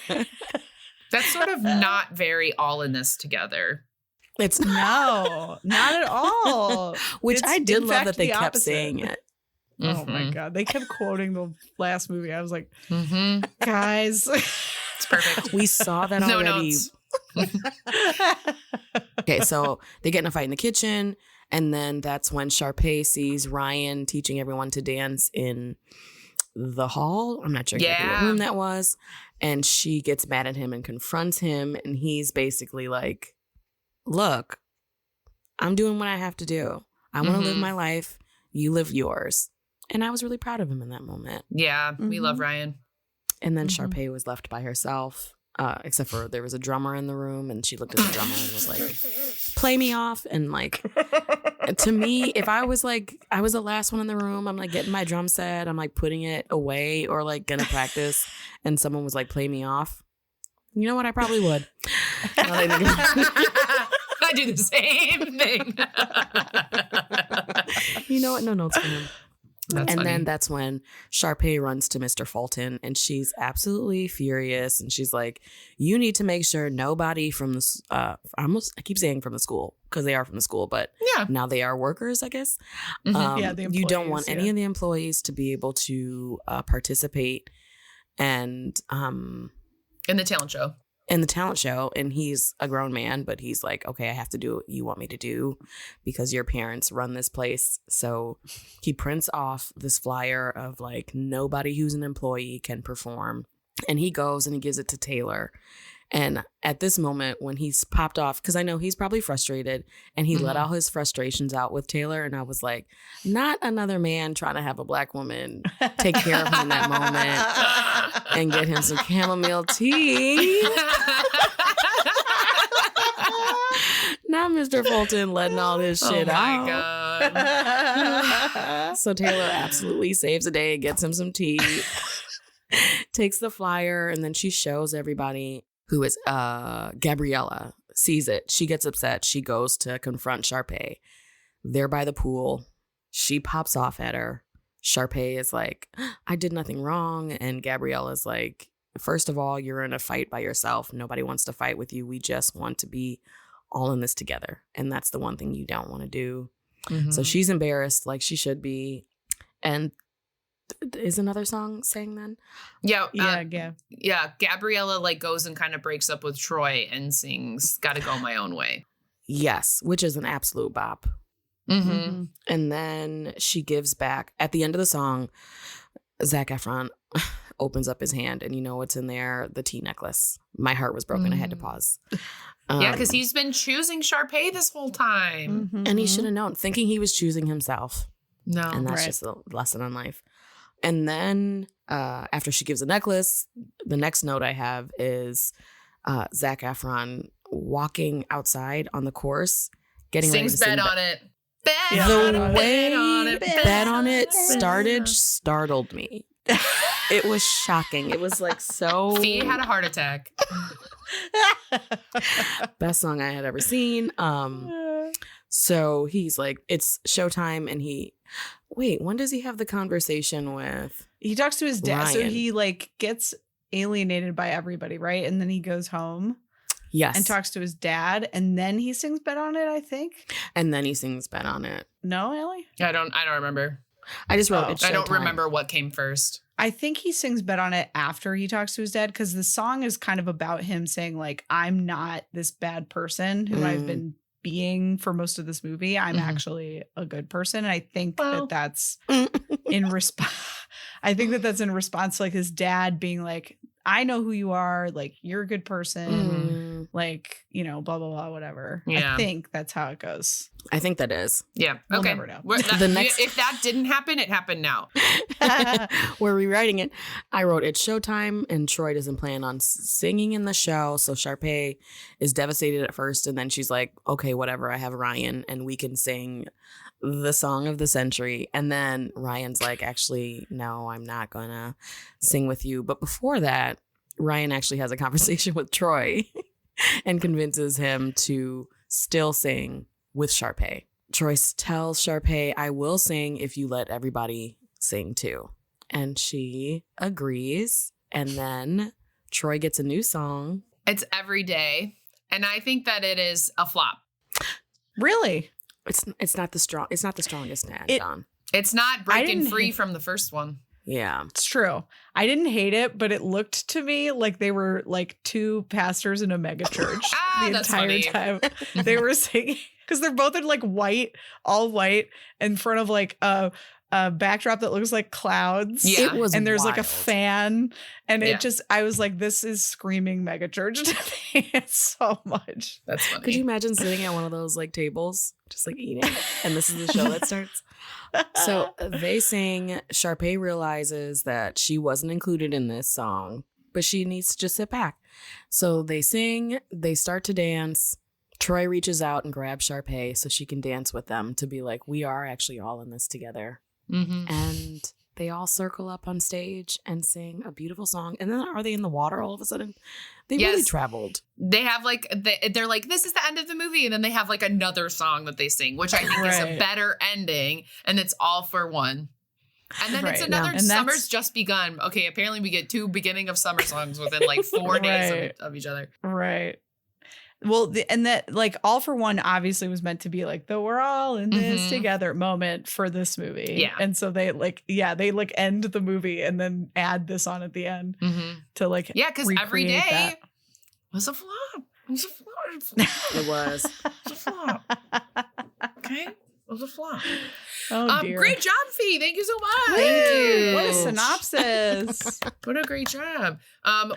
sort of not very all in this together. It's not at all. Which I did love that they kept saying it. Oh my God. They kept quoting the last movie. I was like, guys. It's perfect. We saw that already. No notes. Okay, so they get in a fight in the kitchen, and then that's when Sharpay sees Ryan teaching everyone to dance in the hall. I'm not sure exactly what room that was. And she gets mad at him and confronts him, and he's basically like, look, I'm doing what I have to do. I want to live my life. You live yours. And I was really proud of him in that moment. Yeah, we love Ryan. And then Sharpay was left by herself. Except for there was a drummer in the room, and she looked at the drummer and was like, play me off. And like, to me, if I was the last one in the room, I'm like getting my drum set, I'm like putting it away or like gonna practice, and someone was like, play me off. You know what? I probably would. I do the same thing. You know what? No notes for him. That's funny. Then that's when Sharpay runs to Mr. Fulton, and she's absolutely furious. And she's like, you need to make sure nobody from the, I keep saying from the school because they are from the school, but now they are workers, I guess. The you don't want any of the employees to be able to participate and in the talent show. in the talent show, and he's a grown man, but he's like, okay, I have to do what you want me to do because your parents run this place. So he prints off this flyer of like nobody who's an employee can perform, and he goes and he gives it to Taylor. And at this moment when he's popped off, because I know he's probably frustrated, and he let all his frustrations out with Taylor, and I was like, not another man trying to have a black woman take care of him in that moment and get him some chamomile tea. Not Mr. Fulton letting all this shit out. Oh my God. So Taylor absolutely saves the day, gets him some tea, takes the flyer, and then she shows everybody who is Gabriella, sees it. She gets upset. She goes to confront Sharpay. They're by the pool. She pops off at her. Sharpay is like, I did nothing wrong. And Gabriella's like, first of all, you're in a fight by yourself. Nobody wants to fight with you. We just want to be all in this together. And that's the one thing you don't want to do. Mm-hmm. So she's embarrassed like she should be. And is another song sang then? Yeah. Gabriella like goes and kind of breaks up with Troy and sings "Gotta Go My Own Way." Yes, which is an absolute bop. Mm-hmm. And then she gives back at the end of the song. Zac Efron opens up his hand, and you know what's in there? The tea necklace. My heart was broken. I had to pause. Yeah, because he's been choosing Sharpay this whole time, and he should have known, thinking he was choosing himself. No, and that's just a lesson on life. And then after she gives the necklace, the next note I have is Zac Efron walking outside on the course, getting ready to sing. Bet on it. The way Bet on It started startled me. It was shocking. It was like so. Fee had a heart attack. Best song I had ever seen. So he's like, it's showtime, and when does he have the conversation with? He talks to his dad. Ryan. So he like gets alienated by everybody, right? And then he goes home. Yes. And talks to his dad, and then he sings Bet on It, I think. And then he sings Bet on It. No, Ellie? I don't remember. I just wrote it. I don't remember what came first. I think he sings Bet on It after he talks to his dad, because the song is kind of about him saying, like, I'm not this bad person who I've been being for most of this movie. I'm actually a good person. And I think that's in response. I think that's in response to like his dad being like, I know who you are. Like, you're a good person. Like, you know, blah, blah, blah, whatever. Yeah. I think that's how it goes. I think that is. Yeah. We'll Okay. never know. If that didn't happen, it happened now. We're rewriting it. I wrote it's showtime, and Troy doesn't plan on singing in the show. So Sharpay is devastated at first, and then she's like, okay, whatever. I have Ryan, and we can sing the song of the century. And then Ryan's like, actually, no, I'm not gonna sing with you. But before that, Ryan actually has a conversation with Troy and convinces him to still sing with Sharpay. Troy tells Sharpay, I will sing if you let everybody sing too. And she agrees. And then Troy gets a new song. It's Every Day. And I think that it is a flop. Really? It's not the strongest John. It's not breaking free from the first one. Yeah. It's true. I didn't hate it, but it looked to me like they were like two pastors in a mega church the entire time. They were singing, because they're both in like white, all white, in front of like a backdrop that looks like clouds. Yeah. It was and there's wild. like a fan. And it just, I was like, this is screaming mega church to me. It's so much. That's funny. Could you imagine sitting at one of those like tables, just like eating, and this is the show that starts? So they sing. Sharpay realizes that she wasn't included in this song, but she needs to just sit back. So they sing, they start to dance. Troy reaches out and grabs Sharpay so she can dance with them, to be like, we are actually all in this together. And they all circle up on stage and sing a beautiful song. And then are they in the water all of a sudden? They really traveled. They have like, they're like, this is the end of the movie. And then they have like another song that they sing, which I think is a better ending. And it's all for one. And then it's another Summer's Just Begun. Okay, apparently we get two beginning of summer songs within like 4 days of each other. Right. Well, and that like All for One obviously was meant to be like the we're all in this together moment for this movie. Yeah. And so they end the movie and then add this on at the end to like because Every Day was a flop. It was a flop. It was. It was a flop. Okay. It was a flop. Oh, dear. Great job, Fee. Thank you so much. Thank you. What a synopsis. What a great job.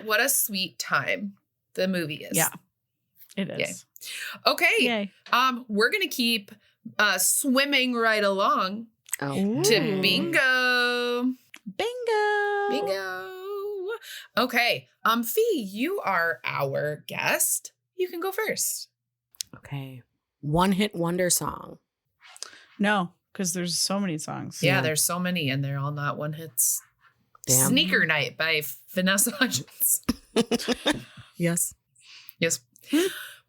What a sweet time the movie is. Yeah, it is. Yay. Okay. Yay. We're gonna keep swimming right along Oh. to bingo. Bingo. Okay. Fee, you are our guest. You can go first. Okay. One-hit wonder song. No, because there's so many songs. Yeah, Yeah. there's so many, and they're all not one hits. Damn. Sneaker Night by Vanessa Hudgens. Yes. Yes.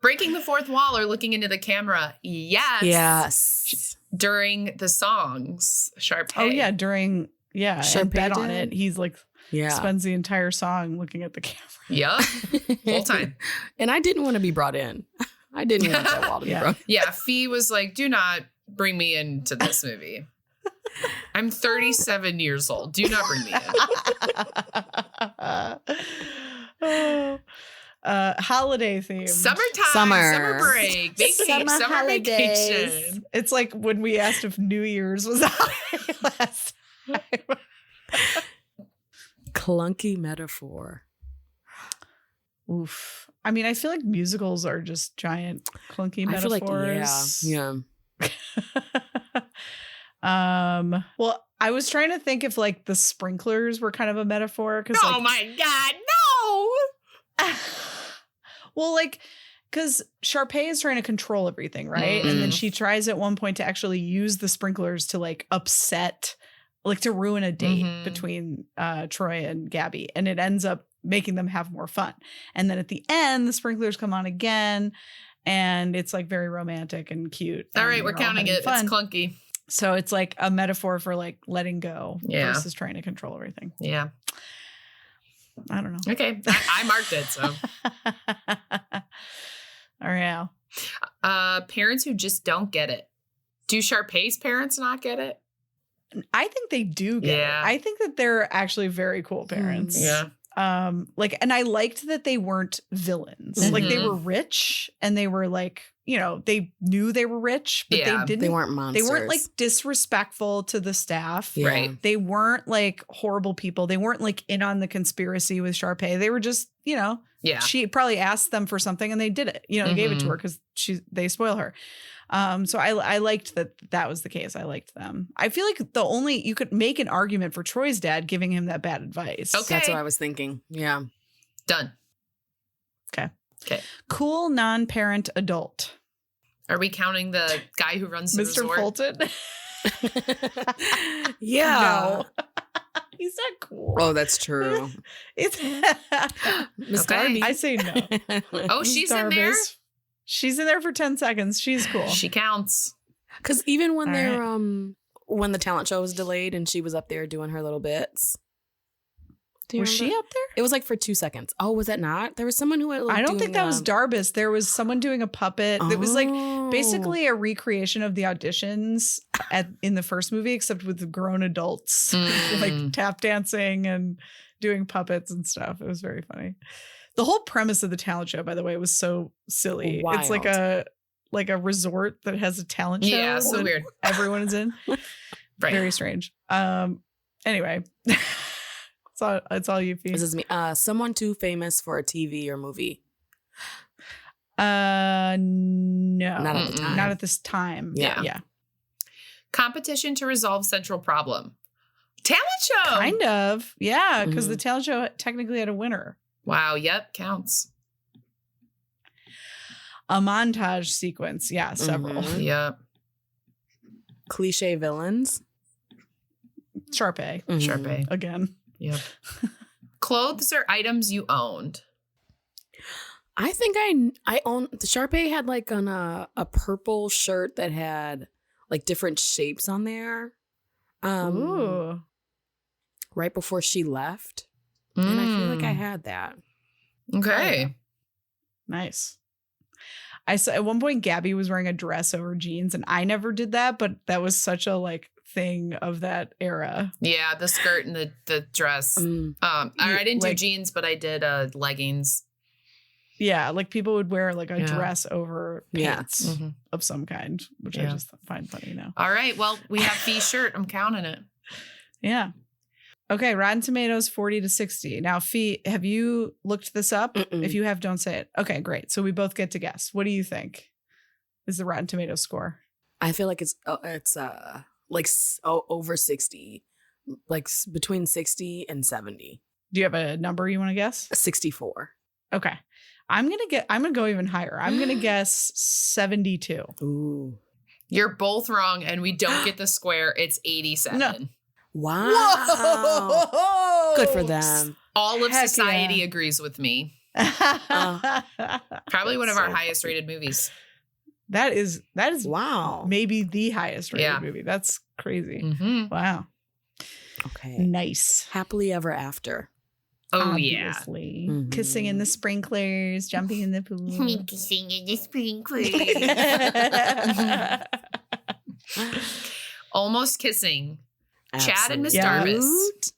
Breaking the fourth wall or looking into the camera. Yes. Yes. During the songs. Sharpay. Oh yeah, during Sharpay and bet on did? it. He's like Yeah. spends the entire song looking at the camera. Yup. Whole time. And I didn't want to be brought in. I didn't want that wall to be Yeah. brought in. Yeah. Fee was like, do not bring me into this movie. I'm 37 years old. Do not bring me in. Holiday theme. Summertime. Summer. Summer break. Vacation. Summer Summer holidays. vacation. It's like when we asked if New Year's was a holiday last time. Clunky metaphor. Oof. I mean, I feel like musicals are just giant clunky I feel metaphors. like, yeah. Well, I was trying to think if like the sprinklers were kind of a metaphor because Oh my God. No. well, like, because Sharpay is trying to control everything, right? And then she tries at one point to actually use the sprinklers to like upset, like to ruin a date Mhm. between Troy and Gabby. And it ends up making them have more fun. And then at the end, the sprinklers come on again. And it's like very romantic and cute. All and right. We're they're all counting having it. fun. It's clunky. So it's like a metaphor for like letting go Yeah. versus trying to control everything. Yeah. I don't know. Okay. I marked it. So All right. Al. parents who just don't get it. Do Sharpay's parents not get it? I think they do get Yeah. it. I think that they're actually very cool parents. Yeah. Like, and I liked that they weren't villains. Like they Mhm. were rich and they were like, you know, they knew they were rich, but Yeah. they didn't. They weren't monsters. They weren't like disrespectful to the staff. Yeah. Right. They weren't like horrible people. They weren't like in on the conspiracy with Sharpay. They were just, you know, Yeah. she probably asked them for something and they did it. You know, they gave it to her because they spoil her. So I liked that was the case. I liked them. I feel like you could make an argument for Troy's dad giving him that bad advice. Okay. That's what I was thinking. Yeah. Done. Cool non-parent adult. Are we counting the guy who runs the Mr. resort? Fulton. Yeah. No. He's not cool. Oh, that's true. It's Miss Okay. Darby. I say no. Oh, she's in there. Darvis. She's in there for 10 seconds. She's cool. She counts. Because even when All they're when the talent show was delayed and she was up there doing her little bits. Do you Was she remember? up there? It was like for 2 seconds. Oh, was that not? There was someone who was like, I don't think that was Darvis. There was someone doing a puppet. It was like Oh. basically a recreation of the auditions in the first movie, except with grown adults, like tap dancing and doing puppets and stuff. It was very funny. The whole premise of the talent show, by the way, was so silly. It's like a resort that has a talent show. Yeah, so that weird. Everyone is in. Right. Very strange. Anyway, it's all you, Fee. This is me. Someone too famous for a TV or movie. No, Not at the time. Not at this time. Yeah. Yeah. Competition to resolve central problem. Talent show. Kind of. Yeah. Because Mhm. the talent show technically had a winner. Wow. Yep. Counts. A montage sequence. Yeah. Several. Mhm. Yep. Cliche villains. Sharpay. Mhm. Sharpay. Again. Yep. Clothes or items you owned. I think I own the Sharpay had like on a purple shirt that had like different shapes on there. Ooh. Right before she left. And I feel like I had that. Okay. Nice. I saw at one point Gabby was wearing a dress over jeans, and I never did that, but that was such a like thing of that era. Yeah, the skirt and the dress. Mm. I didn't do Like- jeans, but I did leggings. Yeah, like people would wear like a Yeah. dress over Yeah. pants Mhm. of some kind, which I Yeah. just find funny now. All right. Well, we have Fee's shirt. I'm counting it. Yeah. Okay, Rotten Tomatoes 40 to 60. Now, Fee, have you looked this up? Mm-mm. If you have, don't say it. Okay, great. So we both get to guess. What do you think is the Rotten Tomatoes score? I feel like it's over 60, like between 60 and 70. Do you have a number you want to guess? 64. Okay. I'm gonna go even higher. I'm gonna guess 72. Ooh. You're both wrong, and we don't get the square. It's 87. No. Wow. Whoa! Good for them. All of Heck society yeah. agrees with me. That Probably one of our So highest rated movies. is Wow. maybe the highest rated Yeah. movie. That's crazy. Mm-hmm. Wow. Okay. Nice. Happily ever after. Oh, Obviously. Mhm. Kissing in the sprinklers, jumping in the pool. Kissing in the sprinkler. Almost kissing. Chad and Miss Absolutely. Darvis.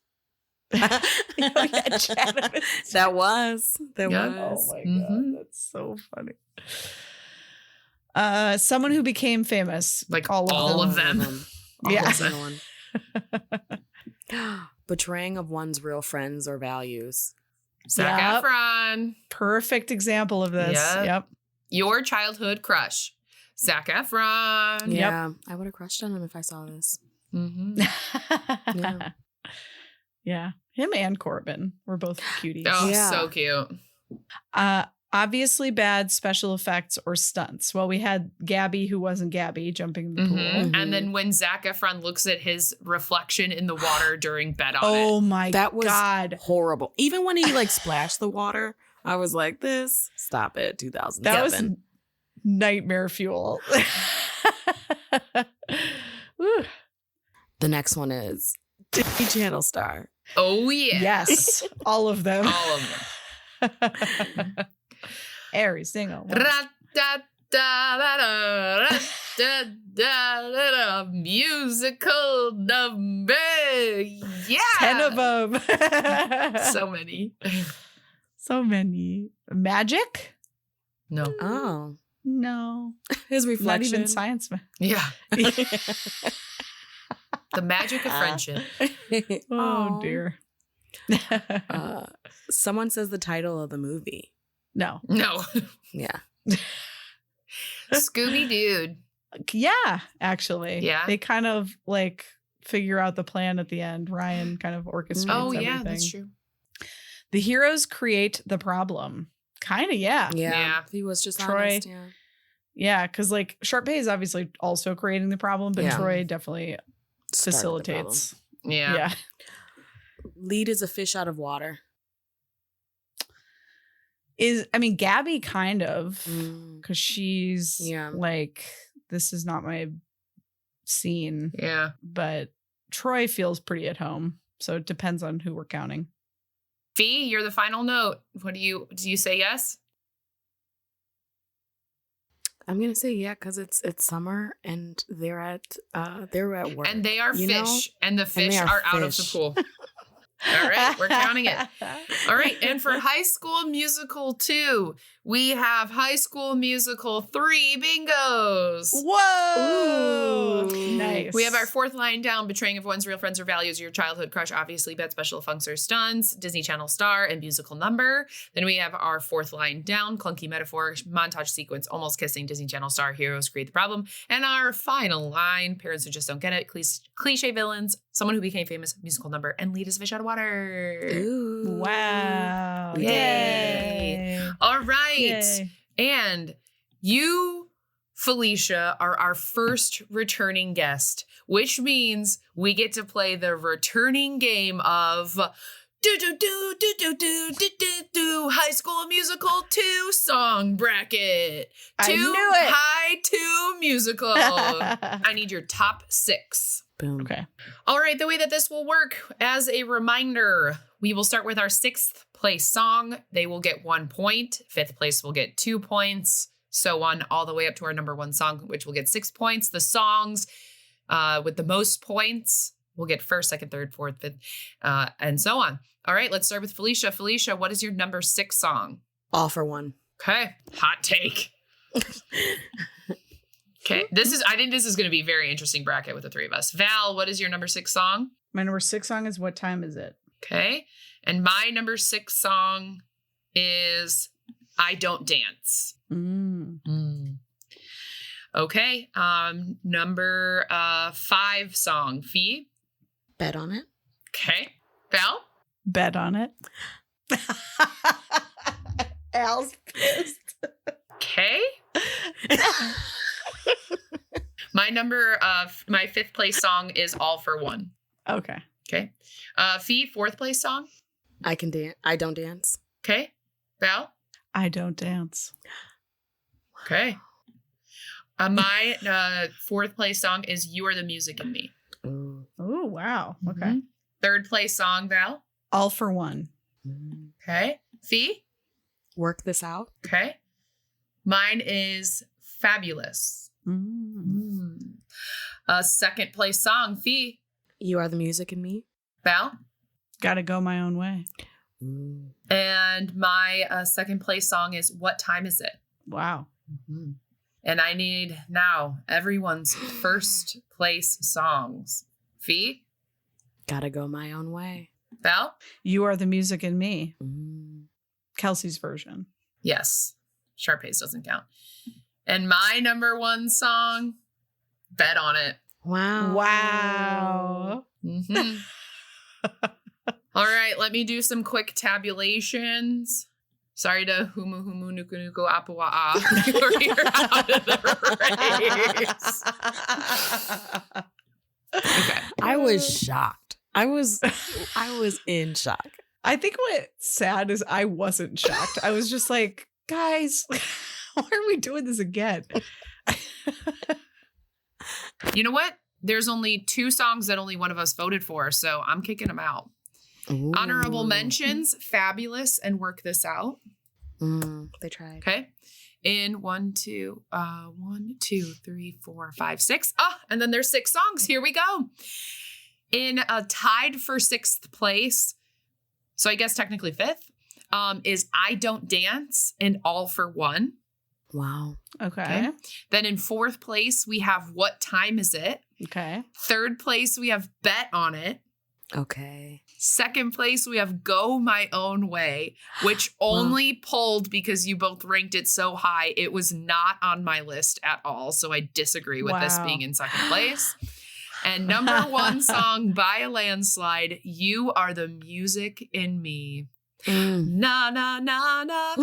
Oh, yeah, Chad and Miss That was. Yeah. Oh my god, Mhm. that's so funny. Someone who became famous. Like all of them. Yeah. Every single one. Betraying of one's real friends or values. Zac Yep. Efron. Perfect example of this. Yep. Your childhood crush. Zac Efron. Yeah. I would have crushed on him if I saw this. Mm-hmm. Yeah. Yeah. Him and Corbin were both cuties. Oh, Yeah. so cute. Obviously bad special effects or stunts. Well, we had Gabby, who wasn't Gabby, jumping in the pool. Mhm. And then when Zac Efron looks at his reflection in the water during Bet on Oh It. my That was god. horrible. Even when he like splashed the water, I was like, this, stop it, 2007. That was nightmare fuel. Woo. The next one is Disney Channel star. Oh, yeah. Yes, all of them. All of them. Every single one. Ra-da-da-da-da-da-da-da-da, musical number. Yeah. 10 of them. So many. So many. Magic? No. Oh, No. his Not reflection. even science. Yeah. The magic of friendship. Oh dear. Someone says the title of the movie. No. No. Yeah. Scooby Dude. Yeah, actually. Yeah? They kind of like figure out the plan at the end. Ryan kind of orchestrates Oh, everything. yeah, that's true. The heroes create the problem. Kind of, yeah. Yeah. He was just Troy. honest. Yeah. Yeah, because like Sharpay is obviously also creating the problem, but Yeah. Troy definitely Started the problem. facilitates. Yeah. Yeah. Lead is a fish out of water. Gabby kind of, Mm. because she's Yeah. like, this is not my scene, Yeah. but Troy feels pretty at home. So it depends on who we're counting. Fee, you're the final note. Do you say yes? I'm gonna say yeah, because it's summer and they're at work. And they are you know? fish, and the fish they are are out of the fish. pool. All right, we're counting it. All right, and for High School Musical 2, we have High School Musical 3 bingos. Whoa! Ooh. Nice. We have our fourth line down: betraying of one's real friends or values, your childhood crush, obviously bad special effects or stunts, Disney Channel star, and musical number. Then we have our fourth line down: clunky metaphor, montage sequence, almost kissing, Disney Channel star, heroes create the problem. And our final line: parents who just don't get it, cliche villains, someone who became famous, musical number, and lead is fish out of water. Ooh. Wow. Yay. All right. Yay. And you, Phylicia, are our first returning guest, which means we get to play the returning game of High School Musical 2 song bracket. I Too knew it. high, too musical. I need your top 6. Boom. Okay. All right, the way that this will work, as a reminder, we will start with our 6th place song. They will get 1 point. 5th place will get 2 points, so on, all the way up to our number 1 song, which will get 6 points. The songs with the most points will get 1st, 2nd, 3rd, 4th, 5th, and so on. All right, let's start with Phylicia. Phylicia, what is your number 6 song? All for one. Okay. Hot take. Okay. I think this is going to be a very interesting bracket with the three of us. Val, what is your number 6 song? My number 6 song is What Time Is It? Okay. And my number 6 song is I Don't Dance. Okay. Number 5 song, Fee. Bet on it. Okay. Val? Bet on it. Al's pissed. Okay. My my 5th place song is All for One. Okay. Okay. Fee, 4th place song. I can dance. I don't dance. Okay. Val? I Don't Dance. Okay. My 4th place song is You Are the Music in Me. Ooh. Oh, wow. Okay. 3rd place song, Val? All for One. Okay. Fee? Work This Out. Okay. Mine is Fabulous. 2nd place song, Fee? You Are the Music in Me. Val? Gotta Go My Own Way. And my 2nd place song is What Time Is It? Wow. And I need now everyone's 1st place songs. Fee? Gotta Go My Own Way. Val? You Are the Music in Me. Kelsey's version. Yes. Sharpay's doesn't count. And my number 1 song, Bet on It. Wow. All right, let me do some quick tabulations. Sorry to humu humu nuku nuku apua'a. You're out of the race. Okay. I was shocked. I was in shock. I think what's sad is I wasn't shocked. I was just like, guys, why are we doing this again? You know what? There's only 2 songs that only one of us voted for, so I'm kicking them out. Ooh. Honorable mentions, Fabulous and Work This Out. They tried. Okay. In 1, 2, 3, 4, 5, 6. And then there's 6 songs. Here we go. In tied for 6th place, so I guess technically 5th, is I Don't Dance and All for One. Wow. Okay. Then in 4th place, we have What Time Is It? Okay. 3rd place, we have Bet on It. Okay. 2nd place, we have Go My Own Way, which only pulled because you both ranked it so high. It was not on my list at all. So I disagree with this being in 2nd place. And number 1 song by a landslide, You Are the Music in Me. Na, na, na, na.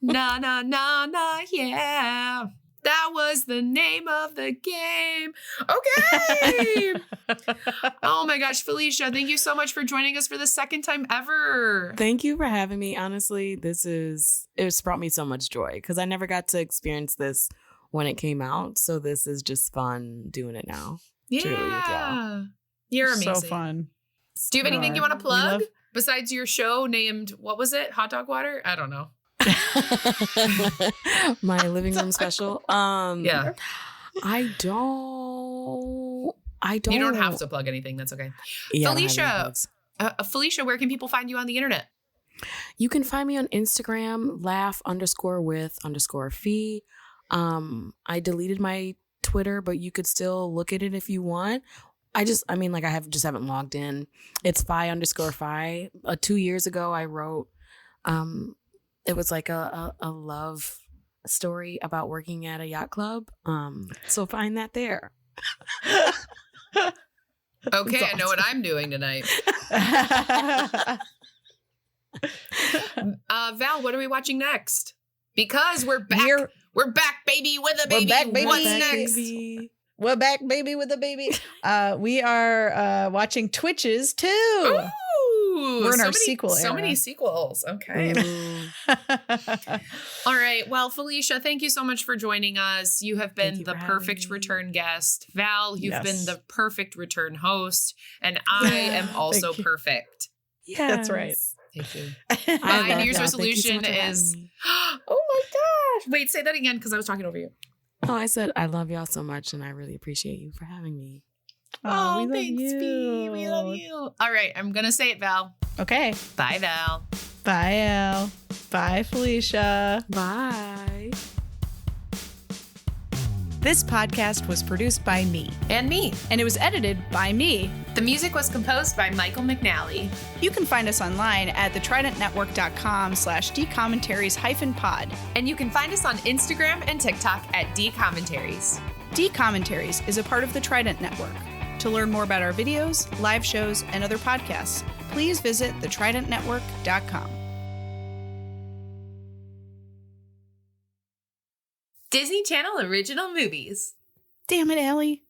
Na, na, na, na, yeah. That was the name of the game. Okay. Oh my gosh, Phylicia, thank you so much for joining us for the 2nd time ever. Thank you for having me. Honestly, it's brought me so much joy because I never got to experience this when it came out. So this is just fun doing it now. Yeah. Truly with y'all. You're amazing. So fun. Do you have anything you want to plug besides your show named, what was it? Hot Dog Water? I don't know. My living room special. Yeah. I don't. You don't have to plug anything. That's okay. Yeah, Phylicia, where can people find you on the internet? You can find me on Instagram, laugh_with_fee. I deleted my Twitter, but you could still look at it if you want. I haven't logged in. It's Phi_Phi. 2 years ago, I wrote, it was like a love story about working at a yacht club. So find that there. Okay, awesome. I know what I'm doing tonight. Val, what are we watching next? Because we're back. We're back, baby, with a baby. We're back, baby. What's next? Baby. We're back, baby, with a baby. We are watching Twitches too. Ooh, we're in our sequel era. So many sequels. Okay. All right. Well, Phylicia, thank you so much for joining us. You have been the perfect return guest. Val, you've been the perfect return host. And I am also perfect. Yeah, that's right. Thank you. My New Year's resolution is, oh my gosh. Wait, say that again because I was talking over you. Oh, I said I love y'all so much and I really appreciate you for having me. Oh, thanks, B. We love you. All right, I'm going to say it, Val. Okay. Bye, Val. Bye, Al. Bye. Bye, Phylicia. Bye. This podcast was produced by me, And me. and it was edited by me. The music was composed by Michael McNally. You can find us online at thetridentnetwork.com/dcommentaries-pod. And you can find us on Instagram and TikTok at dcommentaries. D-Commentaries is a part of the Trident Network. To learn more about our videos, live shows, and other podcasts, please visit thetridentnetwork.com. Disney Channel original movies. Damn it, Allie.